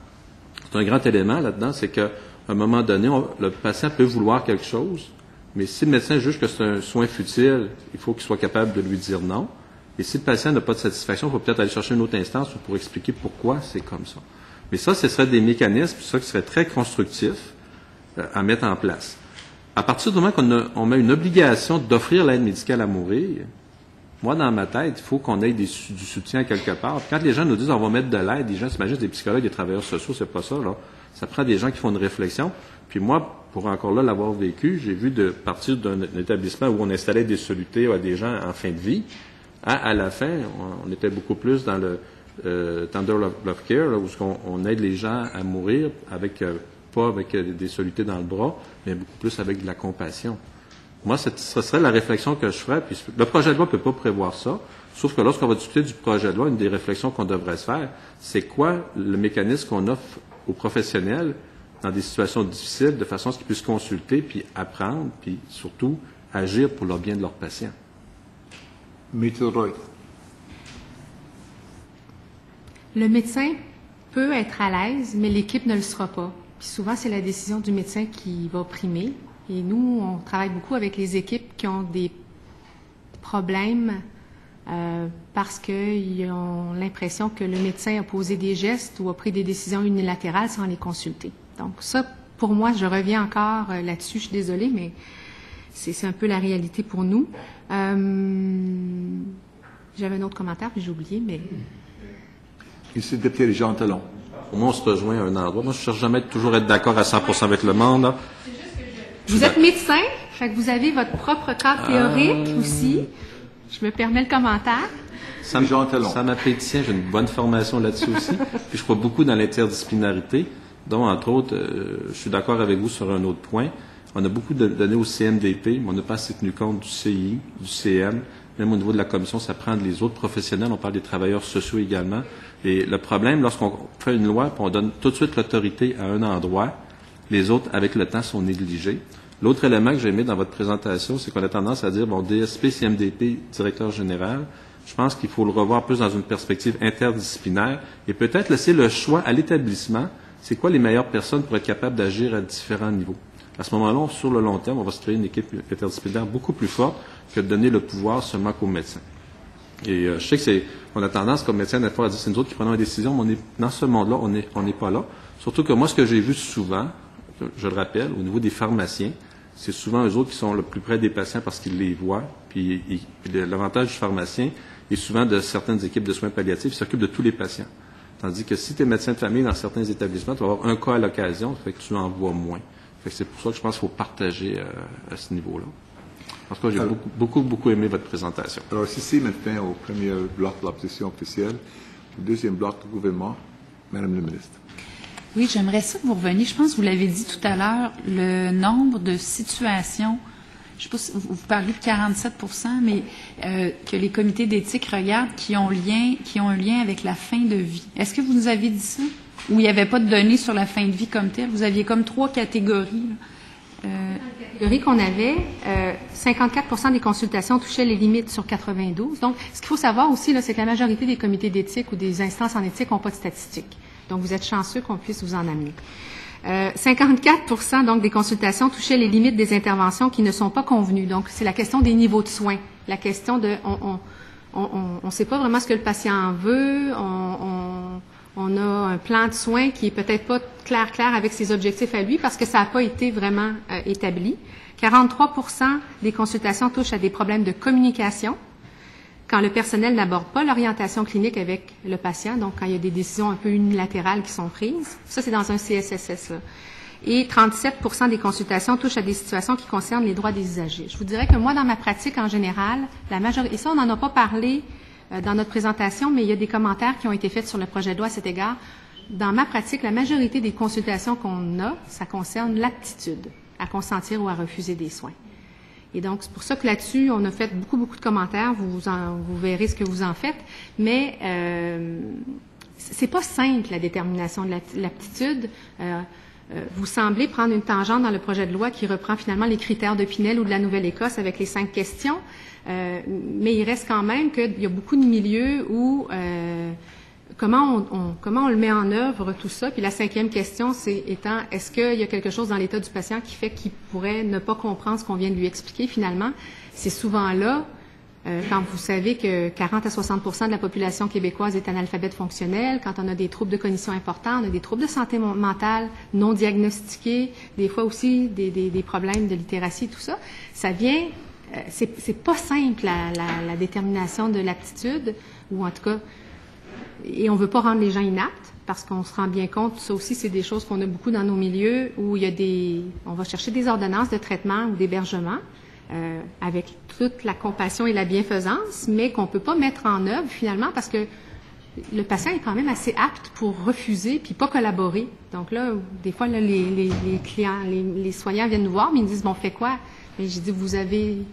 C'est un grand élément là-dedans, c'est qu'à un moment donné, le patient peut vouloir quelque chose, mais si le médecin juge que c'est un soin futile, il faut qu'il soit capable de lui dire non. Et si le patient n'a pas de satisfaction, il faut peut-être aller chercher une autre instance pour expliquer pourquoi c'est comme ça. Mais ça, ce serait des mécanismes, ça qui serait très constructif à mettre en place. À partir du moment qu'on met une obligation d'offrir l'aide médicale à mourir, moi, dans ma tête, il faut qu'on ait du soutien quelque part. Puis quand les gens nous disent on va mettre de l'aide, les gens s'imaginent des psychologues, des travailleurs sociaux, c'est pas ça, là. Ça prend des gens qui font une réflexion. Puis moi, pour encore là l'avoir vécu, j'ai vu de partir d'un établissement où on installait des solutés à des gens en fin de vie, à la fin, on était beaucoup plus dans le tender love care, là, où on aide les gens à mourir pas avec des solutés dans le bras, mais beaucoup plus avec de la compassion. Moi, ce serait la réflexion que je ferais. Puis le projet de loi ne peut pas prévoir ça, sauf que lorsqu'on va discuter du projet de loi, une des réflexions qu'on devrait se faire, c'est quoi le mécanisme qu'on offre aux professionnels dans des situations difficiles, de façon à ce qu'ils puissent consulter, puis apprendre, puis surtout agir pour le bien de leurs patients. Maître Roy. Le médecin peut être à l'aise, mais l'équipe ne le sera pas. Puis souvent, c'est la décision du médecin qui va primer. Et nous, on travaille beaucoup avec les équipes qui ont des problèmes parce qu'ils ont l'impression que le médecin a posé des gestes ou a pris des décisions unilatérales sans les consulter. Donc ça, pour moi, je reviens encore là-dessus, je suis désolée, mais c'est un peu la réalité pour nous. J'avais un autre commentaire, puis j'ai oublié, mais... Ici, le député Jean Talon. Au moins, on se rejoint à un endroit. Moi, je ne cherche jamais toujours être d'accord à 100% avec le monde. Là. Vous êtes médecin, fait que vous avez votre propre cadre théorique aussi. Je me permets le commentaire. Ça m'appétit, j'ai une bonne formation là-dessus aussi. Puis je crois beaucoup dans l'interdisciplinarité. Donc, entre autres, je suis d'accord avec vous sur un autre point. On a beaucoup donné au CMDP, mais on n'a pas assez tenu compte du CI, du CM. Même au niveau de la commission, ça prend les autres professionnels. On parle des travailleurs sociaux également. Et le problème, lorsqu'on fait une loi, puis on donne tout de suite l'autorité à un endroit, les autres, avec le temps, sont négligés. L'autre élément que j'ai mis dans votre présentation, c'est qu'on a tendance à dire, bon, DSP, CMDP, directeur général, je pense qu'il faut le revoir plus dans une perspective interdisciplinaire et peut-être laisser le choix à l'établissement, c'est quoi les meilleures personnes pour être capable d'agir à différents niveaux. À ce moment-là, sur le long terme, on va se créer une équipe interdisciplinaire beaucoup plus forte que de donner le pouvoir seulement qu'aux médecins. Et je sais que on a tendance, comme médecin, à dire c'est nous autres qui prenons les décisions, mais dans ce monde-là, on n'est pas là. Surtout que moi, ce que j'ai vu souvent, je le rappelle, au niveau des pharmaciens, c'est souvent eux autres qui sont le plus près des patients parce qu'ils les voient. Puis l'avantage du pharmacien est souvent de certaines équipes de soins palliatifs, ils s'occupent de tous les patients. Tandis que si tu es médecin de famille dans certains établissements, tu vas avoir un cas à l'occasion, fait que tu en vois moins. Fait que c'est pour ça que je pense qu'il faut partager à ce niveau-là. En tout cas, j'ai beaucoup aimé votre présentation. Alors, ici, maintenant, au premier bloc de la position officielle, au deuxième bloc du gouvernement, Madame la ministre. Oui, j'aimerais ça que vous reveniez. Je pense que vous l'avez dit tout à l'heure, le nombre de situations, je ne sais pas si vous parliez de 47%, mais que les comités d'éthique regardent qui ont un lien avec la fin de vie. Est-ce que vous nous avez dit ça? Ou il n'y avait pas de données sur la fin de vie comme telle? Vous aviez comme 3 catégories. Catégorie qu'on avait, 54% des consultations touchaient les limites sur 92. Donc, ce qu'il faut savoir aussi, là, c'est que la majorité des comités d'éthique ou des instances en éthique n'ont pas de statistiques. Donc, vous êtes chanceux qu'on puisse vous en amener. 54% donc des consultations touchaient les limites des interventions qui ne sont pas convenues. Donc, c'est la question des niveaux de soins. La question de, on sait pas vraiment ce que le patient veut. On a un plan de soins qui est peut-être pas clair avec ses objectifs à lui parce que ça n'a pas été vraiment établi. 43% des consultations touchent à des problèmes de communication quand le personnel n'aborde pas l'orientation clinique avec le patient, donc quand il y a des décisions un peu unilatérales qui sont prises. Ça, c'est dans un CSSS, là. Et 37% des consultations touchent à des situations qui concernent les droits des usagers. Je vous dirais que moi, dans ma pratique en général, la majorité, et ça, on n'en a pas parlé dans notre présentation, mais il y a des commentaires qui ont été faits sur le projet de loi à cet égard. Dans ma pratique, la majorité des consultations qu'on a, ça concerne l'aptitude à consentir ou à refuser des soins. Et donc, c'est pour ça que là-dessus, on a fait beaucoup de commentaires. Vous verrez ce que vous en faites. Mais c'est pas simple, la détermination de l'aptitude. Vous semblez prendre une tangente dans le projet de loi qui reprend finalement les critères de Pinel ou de la Nouvelle-Écosse avec les 5 questions. Mais il reste quand même qu'il y a beaucoup de milieux où comment on le met en œuvre, tout ça. Puis la 5e question, étant, est-ce qu'il y a quelque chose dans l'état du patient qui fait qu'il pourrait ne pas comprendre ce qu'on vient de lui expliquer finalement? C'est souvent là, quand vous savez que 40 à 60% de la population québécoise est analphabète fonctionnelle, quand on a des troubles de cognition importants, on a des troubles de santé mentale non diagnostiqués, des fois aussi des problèmes de littératie, tout ça, ça vient... c'est pas simple la détermination de l'aptitude, ou en tout cas, et on veut pas rendre les gens inaptes, parce qu'on se rend bien compte, ça aussi c'est des choses qu'on a beaucoup dans nos milieux, où il y a on va chercher des ordonnances de traitement ou d'hébergement, avec toute la compassion et la bienfaisance, mais qu'on peut pas mettre en œuvre finalement, parce que le patient est quand même assez apte pour refuser puis pas collaborer. Donc là, des fois, là, les clients, les soignants viennent nous voir, mais ils nous disent, bon, on fait quoi? Et j'ai dit, vous avez,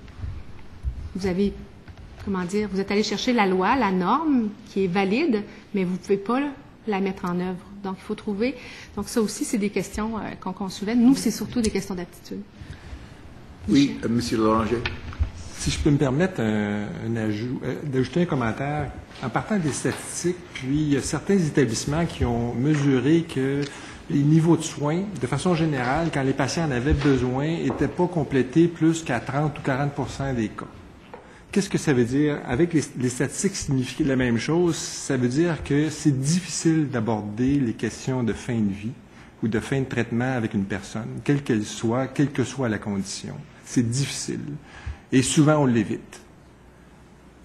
comment dire, vous êtes allé chercher la loi, la norme qui est valide, mais vous ne pouvez pas la mettre en œuvre. Donc, il faut trouver. Donc, ça aussi, c'est des questions qu'on soulève. Nous, c'est surtout des questions d'aptitude. Oui, Monsieur Loranger. Si je peux me permettre un ajout, d'ajouter un commentaire, en partant des statistiques, puis il y a certains établissements qui ont mesuré que les niveaux de soins, de façon générale, quand les patients en avaient besoin, n'étaient pas complétés plus qu'à 30 ou 40% des cas. Qu'est-ce que ça veut dire? Avec les statistiques signifient la même chose. Ça veut dire que c'est difficile d'aborder les questions de fin de vie ou de fin de traitement avec une personne, quelle qu'elle soit, quelle que soit la condition. C'est difficile. Et souvent, on l'évite.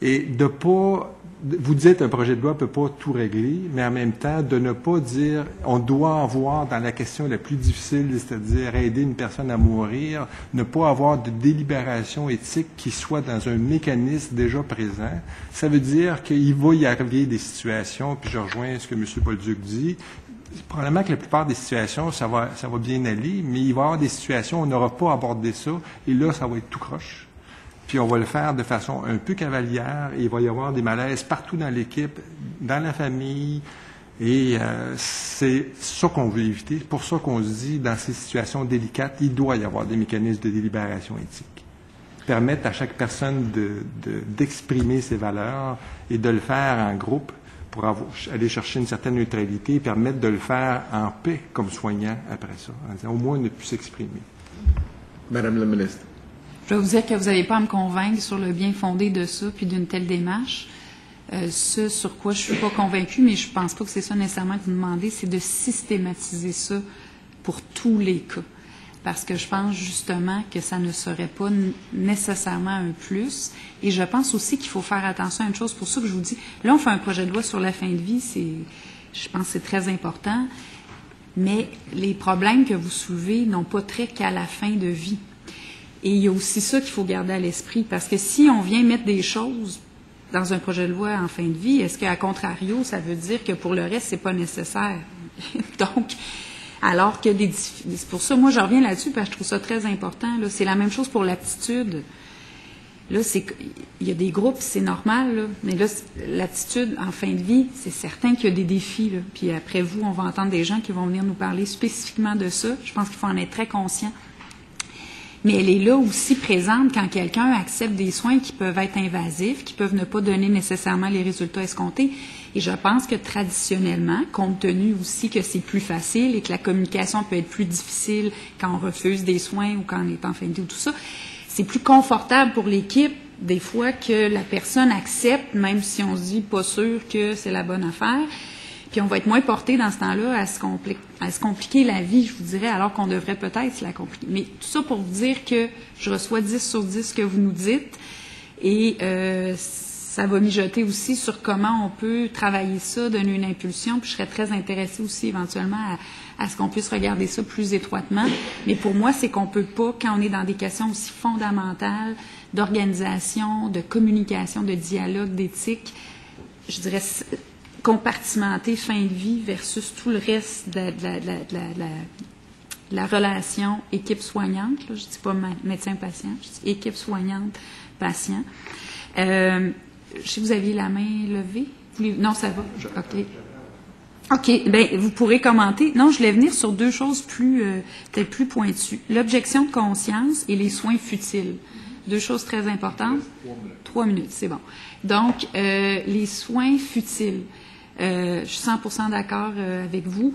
Et de pas... Vous dites un projet de loi ne peut pas tout régler, mais en même temps, de ne pas dire on doit avoir dans la question la plus difficile, c'est-à-dire aider une personne à mourir, ne pas avoir de délibération éthique qui soit dans un mécanisme déjà présent. Ça veut dire qu'il va y arriver des situations, puis je rejoins ce que M. Bolduc dit, probablement que la plupart des situations, ça va bien aller, mais il va y avoir des situations où on n'aura pas abordé ça, et là, ça va être tout croche. Puis on va le faire de façon un peu cavalière et il va y avoir des malaises partout dans l'équipe, dans la famille. Et c'est ça qu'on veut éviter. C'est pour ça qu'on se dit, dans ces situations délicates, il doit y avoir des mécanismes de délibération éthique. Permettre à chaque personne d'exprimer ses valeurs et de le faire en groupe pour aller chercher une certaine neutralité et permettre de le faire en paix comme soignant après ça. En disant, au moins, on a pu s'exprimer. Madame la ministre. Je vais vous dire que vous n'avez pas à me convaincre sur le bien fondé de ça puis d'une telle démarche. Ce sur quoi je suis pas convaincue, mais je pense pas que c'est ça nécessairement que vous demandez, c'est de systématiser ça pour tous les cas. Parce que je pense justement que ça ne serait pas nécessairement un plus. Et je pense aussi qu'il faut faire attention à une chose. Pour ça que je vous dis, là, on fait un projet de loi sur la fin de vie, je pense que c'est très important. Mais les problèmes que vous soulevez n'ont pas trait qu'à la fin de vie. Et il y a aussi ça qu'il faut garder à l'esprit, parce que si on vient mettre des choses dans un projet de loi en fin de vie, est-ce qu'à contrario, ça veut dire que pour le reste, c'est pas nécessaire? Donc, alors que c'est pour ça, moi, je reviens là-dessus, parce que je trouve ça très important. Là. C'est la même chose pour l'aptitude. Là, il y a des groupes, c'est normal, là, mais là, l'aptitude en fin de vie, c'est certain qu'il y a des défis. Là. Puis après vous, on va entendre des gens qui vont venir nous parler spécifiquement de ça. Je pense qu'il faut en être très conscient. Mais elle est là aussi présente quand quelqu'un accepte des soins qui peuvent être invasifs, qui peuvent ne pas donner nécessairement les résultats escomptés. Et je pense que traditionnellement, compte tenu aussi que c'est plus facile et que la communication peut être plus difficile quand on refuse des soins ou quand on est en fin de vie ou tout ça, c'est plus confortable pour l'équipe des fois que la personne accepte, même si on se dit pas sûr que c'est la bonne affaire. Puis on va être moins porté dans ce temps-là à se compliquer la vie, je vous dirais, alors qu'on devrait peut-être se la compliquer. Mais tout ça pour vous dire que je reçois 10 sur 10 ce que vous nous dites et ça va mijoter aussi sur comment on peut travailler ça, donner une impulsion. Puis je serais très intéressée aussi éventuellement à ce qu'on puisse regarder ça plus étroitement. Mais pour moi, c'est qu'on peut pas, quand on est dans des questions aussi fondamentales d'organisation, de communication, de dialogue, d'éthique, je dirais compartimenter fin de vie versus tout le reste de la relation équipe soignante. Là, je ne dis pas médecin-patient, je dis équipe soignante-patient. Je sais que vous aviez la main levée. Non, ça va. OK. Bien, vous pourrez commenter. Non, je voulais venir sur deux choses peut-être plus pointues. L'objection de conscience et les soins futiles. Deux choses très importantes. 3 minutes, c'est bon. Donc, les soins futiles. Je suis 100% d'accord avec vous.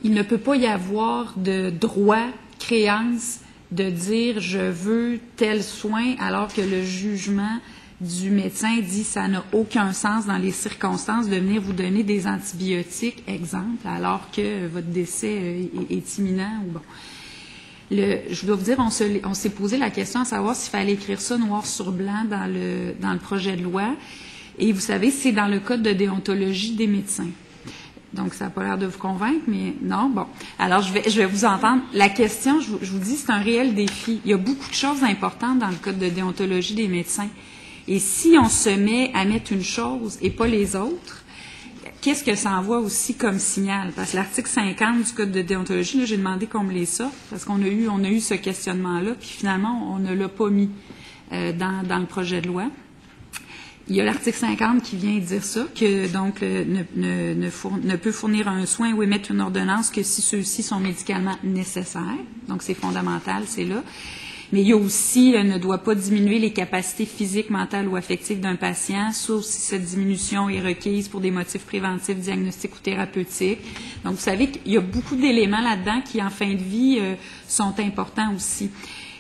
Il ne peut pas y avoir de droit, créance, de dire « je veux tel soin » alors que le jugement du médecin dit « ça n'a aucun sens dans les circonstances de venir vous donner des antibiotiques, exemple, alors que votre décès est imminent. » ou bon. Je dois vous dire, on s'est posé la question à savoir s'il fallait écrire ça noir sur blanc dans le projet de loi. Et vous savez, c'est dans le code de déontologie des médecins. Donc, ça n'a pas l'air de vous convaincre, mais non, bon. Alors, je vais vous entendre. La question, je vous dis, c'est un réel défi. Il y a beaucoup de choses importantes dans le code de déontologie des médecins. Et si on se met à mettre une chose et pas les autres, qu'est-ce que ça envoie aussi comme signal? Parce que l'article 50 du code de déontologie, là, j'ai demandé qu'on me les sorte, parce qu'on a eu ce questionnement-là, puis finalement, on ne l'a pas mis dans le projet de loi. il y a l'article 50 qui vient dire ça, que donc ne peut fournir un soin ou émettre une ordonnance que si ceux-ci sont médicalement nécessaires. Donc, c'est fondamental, c'est là. Mais il y a aussi, ne doit pas diminuer les capacités physiques, mentales ou affectives d'un patient, sauf si cette diminution est requise pour des motifs préventifs, diagnostiques ou thérapeutiques. Donc, vous savez qu'il y a beaucoup d'éléments là-dedans qui, en fin de vie, sont importants aussi.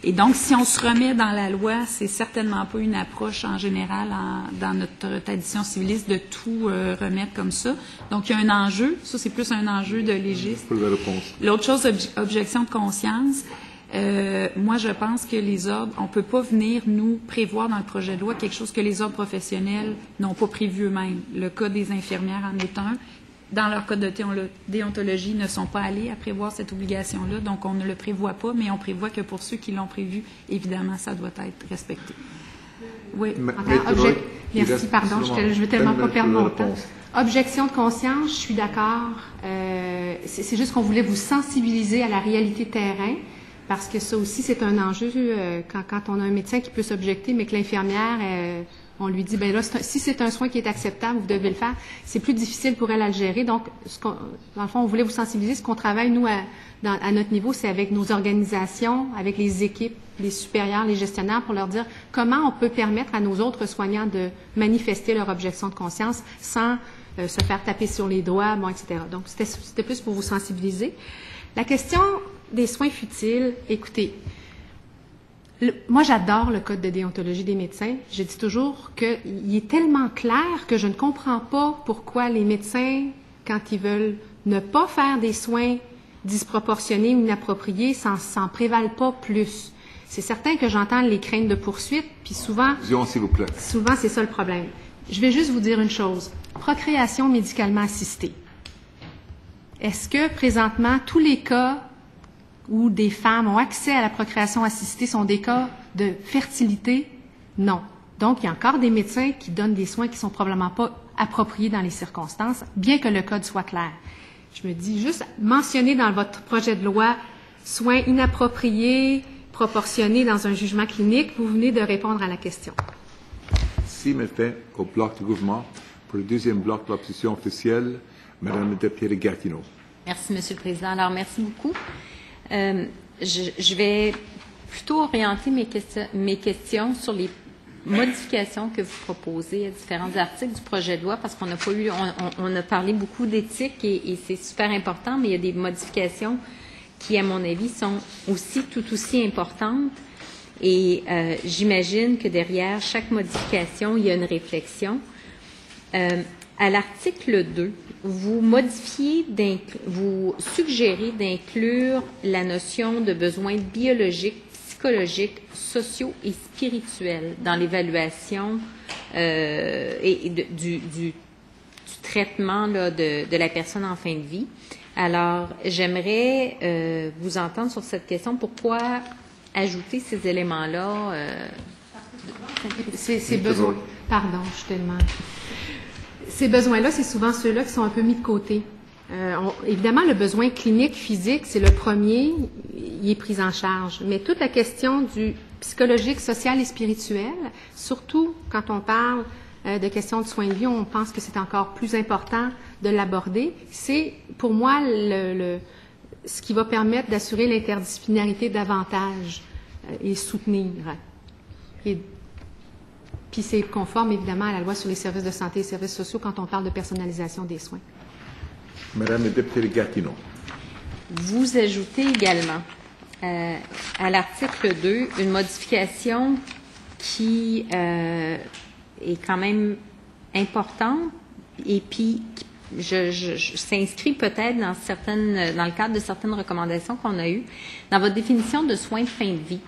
Et donc, si on se remet dans la loi, c'est certainement pas une approche en général dans notre tradition civiliste de tout remettre comme ça. Donc, il y a un enjeu. Ça, c'est plus un enjeu de légiste. L'autre chose, objection de conscience. Moi, je pense que les ordres, on ne peut pas venir nous prévoir dans le projet de loi quelque chose que les ordres professionnels n'ont pas prévu eux-mêmes. Le cas des infirmières en est un. Dans leur code de déontologie, ne sont pas allés à prévoir cette obligation-là, donc on ne le prévoit pas, mais on prévoit que pour ceux qui l'ont prévu, évidemment, ça doit être respecté. Oui. Merci, pardon, je ne veux tellement pas perdre mon temps. Objection de conscience, je suis d'accord. C'est juste qu'on voulait vous sensibiliser à la réalité terrain, parce que ça aussi, c'est un enjeu quand on a un médecin qui peut s'objecter, mais que l'infirmière, on lui dit, ben là, si c'est un soin qui est acceptable, vous devez le faire. C'est plus difficile pour elle à le gérer. Donc, dans le fond, on voulait vous sensibiliser. Ce qu'on travaille, nous, à notre niveau, c'est avec nos organisations, avec les équipes, les supérieurs, les gestionnaires, pour leur dire comment on peut permettre à nos autres soignants de manifester leur objection de conscience sans se faire taper sur les doigts, bon, etc. Donc, c'était plus pour vous sensibiliser. La question des soins futiles, écoutez, moi, j'adore le code de déontologie des médecins. Je dis toujours qu'il est tellement clair que je ne comprends pas pourquoi les médecins, quand ils veulent ne pas faire des soins disproportionnés ou inappropriés, s'en prévalent pas plus. C'est certain que j'entends les craintes de poursuite, puis souvent... S'il vous plaît. Souvent, c'est ça le problème. Je vais juste vous dire une chose. Procréation médicalement assistée. Est-ce que, présentement, tous les cas où des femmes ont accès à la procréation assistée sont des cas de fertilité? Non. Donc, il y a encore des médecins qui donnent des soins qui ne sont probablement pas appropriés dans les circonstances, bien que le code soit clair. Je me dis juste, mentionner dans votre projet de loi soins inappropriés, proportionnés dans un jugement clinique, vous venez de répondre à la question. Si maintenant, au bloc du gouvernement, pour le deuxième bloc de l'opposition officielle, Madame la députée Gatineau. Merci, Monsieur le Président. Alors, merci beaucoup. Je vais plutôt orienter mes questions sur les modifications que vous proposez à différents articles du projet de loi, parce qu'on n'a pas eu, on a parlé beaucoup d'éthique et c'est super important, mais il y a des modifications qui, à mon avis, sont tout aussi importantes. Et j'imagine que derrière chaque modification, il y a une réflexion. À l'article 2, vous suggérez d'inclure la notion de besoins biologiques, psychologiques, sociaux et spirituels dans l'évaluation du traitement là, de la personne en fin de vie. Alors, j'aimerais vous entendre sur cette question. Pourquoi ajouter ces éléments-là? Ces besoins. Pardon, je suis tellement... Ces besoins-là, c'est souvent ceux-là qui sont un peu mis de côté. Évidemment, le besoin clinique, physique, c'est le premier, il est pris en charge. Mais toute la question du psychologique, social et spirituel, surtout quand on parle de questions de soins de vie, on pense que c'est encore plus important de l'aborder. C'est, pour moi, ce qui va permettre d'assurer l'interdisciplinarité davantage et soutenir. Puis c'est conforme, évidemment, à la loi sur les services de santé et services sociaux quand on parle de personnalisation des soins. Madame la députée Gatineau. Vous ajoutez également à l'article 2 une modification qui est quand même importante et puis je s'inscrit peut-être dans le cadre de certaines recommandations qu'on a eues. Dans votre définition de soins de fin de vie,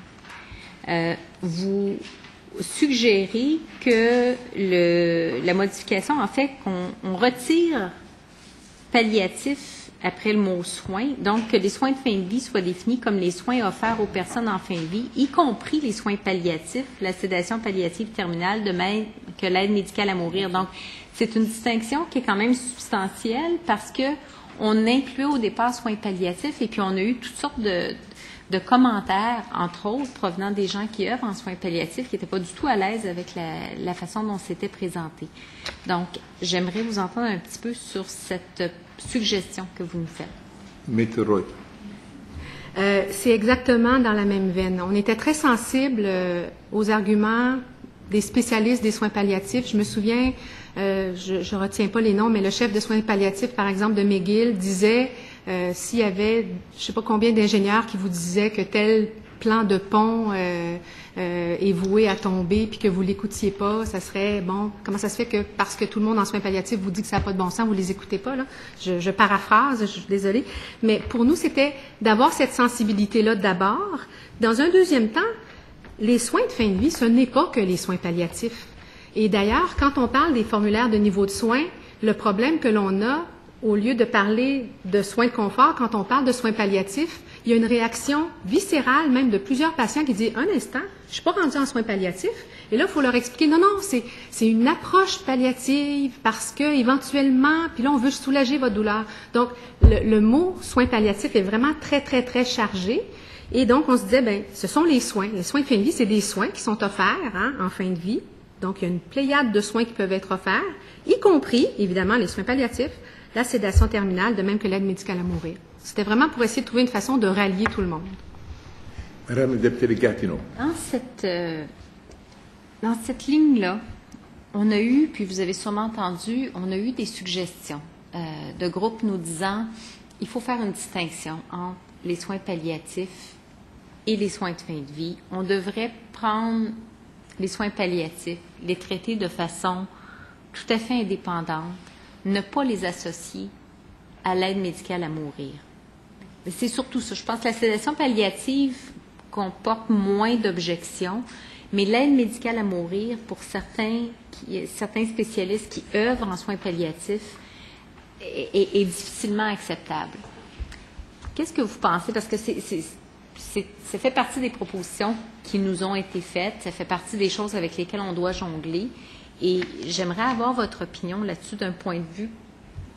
vous suggérer que la modification, en fait, qu'on retire palliatif après le mot soins, donc que les soins de fin de vie soient définis comme les soins offerts aux personnes en fin de vie, y compris les soins palliatifs, la sédation palliative terminale, de même que l'aide médicale à mourir. Donc, c'est une distinction qui est quand même substantielle parce que on inclut au départ soins palliatifs et puis on a eu toutes sortes de commentaires, entre autres, provenant des gens qui œuvrent en soins palliatifs, qui n'étaient pas du tout à l'aise avec la façon dont c'était présenté. Donc, j'aimerais vous entendre un petit peu sur cette suggestion que vous nous faites. Maître Roy. C'est exactement dans la même veine. On était très sensible aux arguments des spécialistes des soins palliatifs. Je me souviens, je retiens pas les noms, mais le chef de soins palliatifs, par exemple, de McGill, disait s'il y avait, je sais pas combien d'ingénieurs qui vous disaient que tel plan de pont est voué à tomber, puis que vous l'écoutiez pas, ça serait, bon, comment ça se fait que parce que tout le monde en soins palliatifs vous dit que ça n'a pas de bon sens, vous les écoutez pas, là? Je paraphrase, je suis désolée. Mais pour nous, c'était d'avoir cette sensibilité-là d'abord. Dans un deuxième temps, les soins de fin de vie, ce n'est pas que les soins palliatifs. Et d'ailleurs, quand on parle des formulaires de niveau de soins, le problème que l'on a, au lieu de parler de soins de confort, quand on parle de soins palliatifs, il y a une réaction viscérale même de plusieurs patients qui disent « Un instant, je suis pas rendu en soins palliatifs. » Et là, il faut leur expliquer « Non, non, c'est une approche palliative parce que éventuellement, puis là, on veut soulager votre douleur. » Donc, le mot « soins palliatifs » est vraiment très, très, très chargé. Et donc, on se disait, ben, ce sont les soins. Les soins de fin de vie, c'est des soins qui sont offerts en fin de vie. Donc, il y a une pléiade de soins qui peuvent être offerts, y compris, évidemment, les soins palliatifs, la sédation terminale, de même que l'aide médicale à mourir. C'était vraiment pour essayer de trouver une façon de rallier tout le monde. Madame la députée Gatineau. Dans cette ligne-là, on a eu, puis vous avez sûrement entendu, on a eu des suggestions de groupes nous disant il faut faire une distinction entre les soins palliatifs et les soins de fin de vie. On devrait prendre les soins palliatifs, les traiter de façon tout à fait indépendante, ne pas les associer à l'aide médicale à mourir. C'est surtout ça. Je pense que la sédation palliative comporte moins d'objections, mais l'aide médicale à mourir, pour certains spécialistes qui œuvrent en soins palliatifs, est difficilement acceptable. Qu'est-ce que vous pensez? Parce que ça fait partie des propositions qui nous ont été faites, ça fait partie des choses avec lesquelles on doit jongler, et j'aimerais avoir votre opinion là-dessus d'un point de vue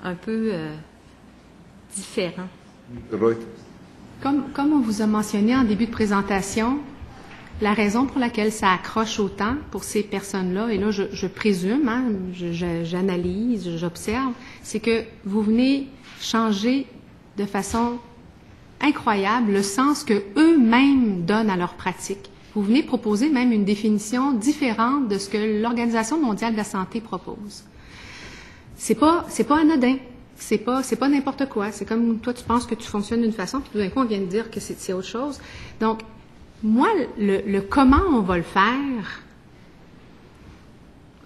un peu différent. Comme on vous a mentionné en début de présentation, la raison pour laquelle ça accroche autant pour ces personnes-là, et là je présume, j'analyse, j'observe, c'est que vous venez changer de façon incroyable le sens que eux-mêmes donnent à leur pratique. Vous venez proposer même une définition différente de ce que l'Organisation mondiale de la santé propose. C'est pas anodin. C'est pas n'importe quoi. C'est comme toi, tu penses que tu fonctionnes d'une façon, puis tout d'un coup, on vient de dire que c'est autre chose. Donc, moi, le comment on va le faire,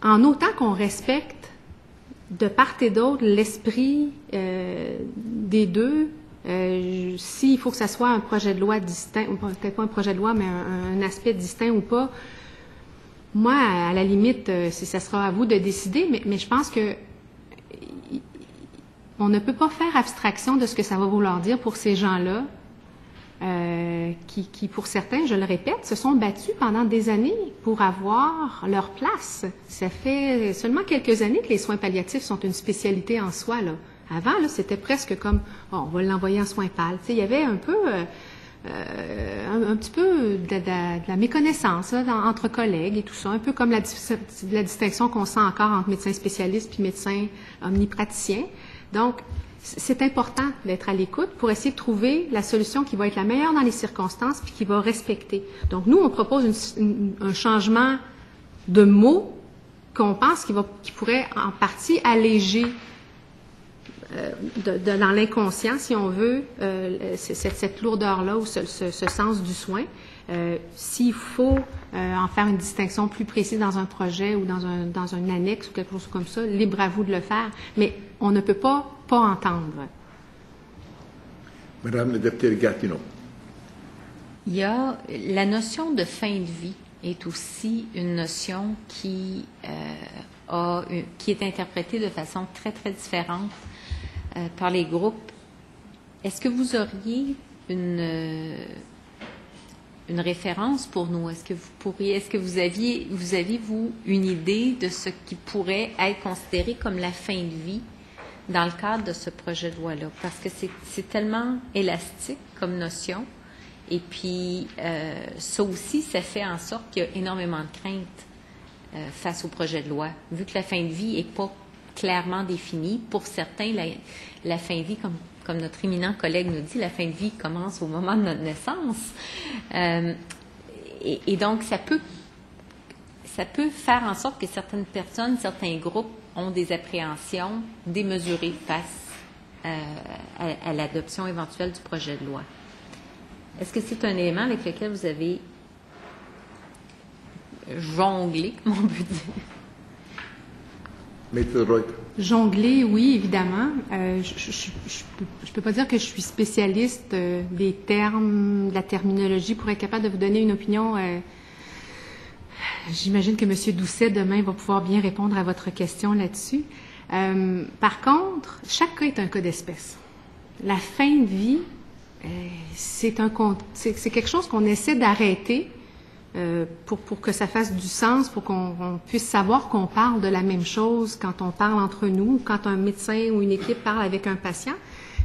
en autant qu'on respecte de part et d'autre l'esprit des deux, s'il faut que ça soit un projet de loi distinct, ou peut-être pas un projet de loi, mais un aspect distinct ou pas, moi, à la limite, ça sera à vous de décider, mais je pense que on ne peut pas faire abstraction de ce que ça va vouloir dire pour ces gens-là, qui, pour certains, je le répète, se sont battus pendant des années pour avoir leur place. Ça fait seulement quelques années que les soins palliatifs sont une spécialité en soi, là. Avant, là, c'était presque comme, on va l'envoyer en soins pal. Tu sais, il y avait un peu, un petit peu de la méconnaissance là, entre collègues et tout ça, un peu comme la distinction qu'on sent encore entre médecins spécialistes puis médecins omnipraticiens. Donc, c'est important d'être à l'écoute pour essayer de trouver la solution qui va être la meilleure dans les circonstances puis qui va respecter. Donc, nous, on propose un changement de mots qu'on pense qui pourrait en partie alléger dans l'inconscient, si on veut, cette lourdeur-là ou ce sens du soin. S'il faut en faire une distinction plus précise dans un projet ou dans un annexe ou quelque chose comme ça, libre à vous de le faire. Mais on ne peut pas entendre. Madame la députée Gatineau. Il y a la notion de fin de vie est aussi une notion qui est interprétée de façon très, très différente par les groupes. Est-ce que vous auriez une référence pour nous? Est-ce que vous aviez une idée de ce qui pourrait être considéré comme la fin de vie dans le cadre de ce projet de loi-là? Parce que c'est tellement élastique comme notion Et puis, ça aussi, ça fait en sorte qu'il y a énormément de craintes face au projet de loi. Vu que la fin de vie n'est pas clairement définie, pour certains, la fin de vie, comme notre éminent collègue nous dit, la fin de vie commence au moment de notre naissance. Et donc, ça peut faire en sorte que certaines personnes, certains groupes ont des appréhensions démesurées face à l'adoption éventuelle du projet de loi. Est-ce que c'est un élément avec lequel vous avez jonglé, comme on peut dire? Maître Roy. Jongler, oui, évidemment. Je peux pas dire que je suis spécialiste des termes, de la terminologie pour être capable de vous donner une opinion. J'imagine que M. Doucet, demain, va pouvoir bien répondre à votre question là-dessus. Par contre, chaque cas est un cas d'espèce. La fin de vie, c'est quelque chose qu'on essaie d'arrêter pour que ça fasse du sens, pour qu'on puisse savoir qu'on parle de la même chose quand on parle entre nous, quand un médecin ou une équipe parle avec un patient.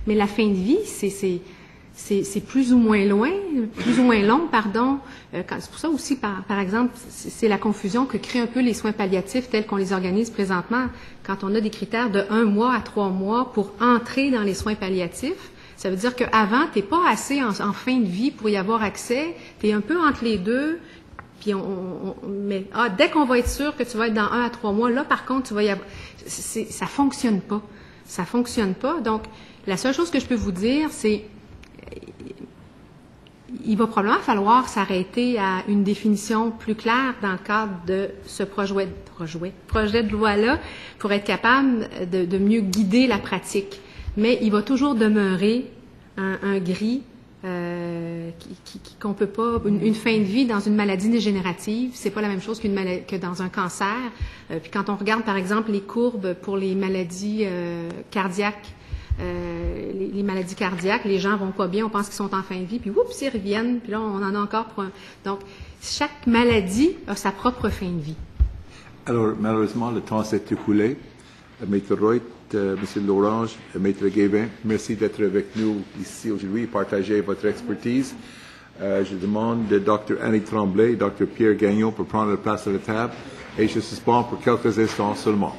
Mais la fin de vie, c'est plus ou moins long, pardon. C'est pour ça aussi, par exemple, c'est la confusion que créent un peu les soins palliatifs tels qu'on les organise présentement. Quand on a des critères de 1 mois à 3 mois pour entrer dans les soins palliatifs, ça veut dire qu'avant, tu n'es pas assez en fin de vie pour y avoir accès. Tu es un peu entre les deux. Puis mais dès qu'on va être sûr que tu vas être dans 1 à 3 mois, là, par contre, tu vas y avoir... Ça fonctionne pas. Ça fonctionne pas. Donc, la seule chose que je peux vous dire, c'est il va probablement falloir s'arrêter à une définition plus claire dans le cadre de ce projet de loi-là pour être capable de mieux guider la pratique. Mais il va toujours demeurer un gris qu'on peut pas... Une fin de vie dans une maladie dégénérative, c'est pas la même chose que dans un cancer. Puis quand on regarde, par exemple, les courbes pour les maladies cardiaques, les maladies cardiaques, les gens vont pas bien, on pense qu'ils sont en fin de vie, puis oups, ils reviennent, puis là, on en a encore pour un... Donc, chaque maladie a sa propre fin de vie. Alors, malheureusement, le temps s'est écoulé. Maître Roy, M. Lorange, Maître Guébin, merci d'être avec nous ici aujourd'hui et partager votre expertise. Je demande de Dr. Annie Tremblay et Dr. Pierre Gagnon pour prendre la place à la table et je suspends pour quelques instants seulement.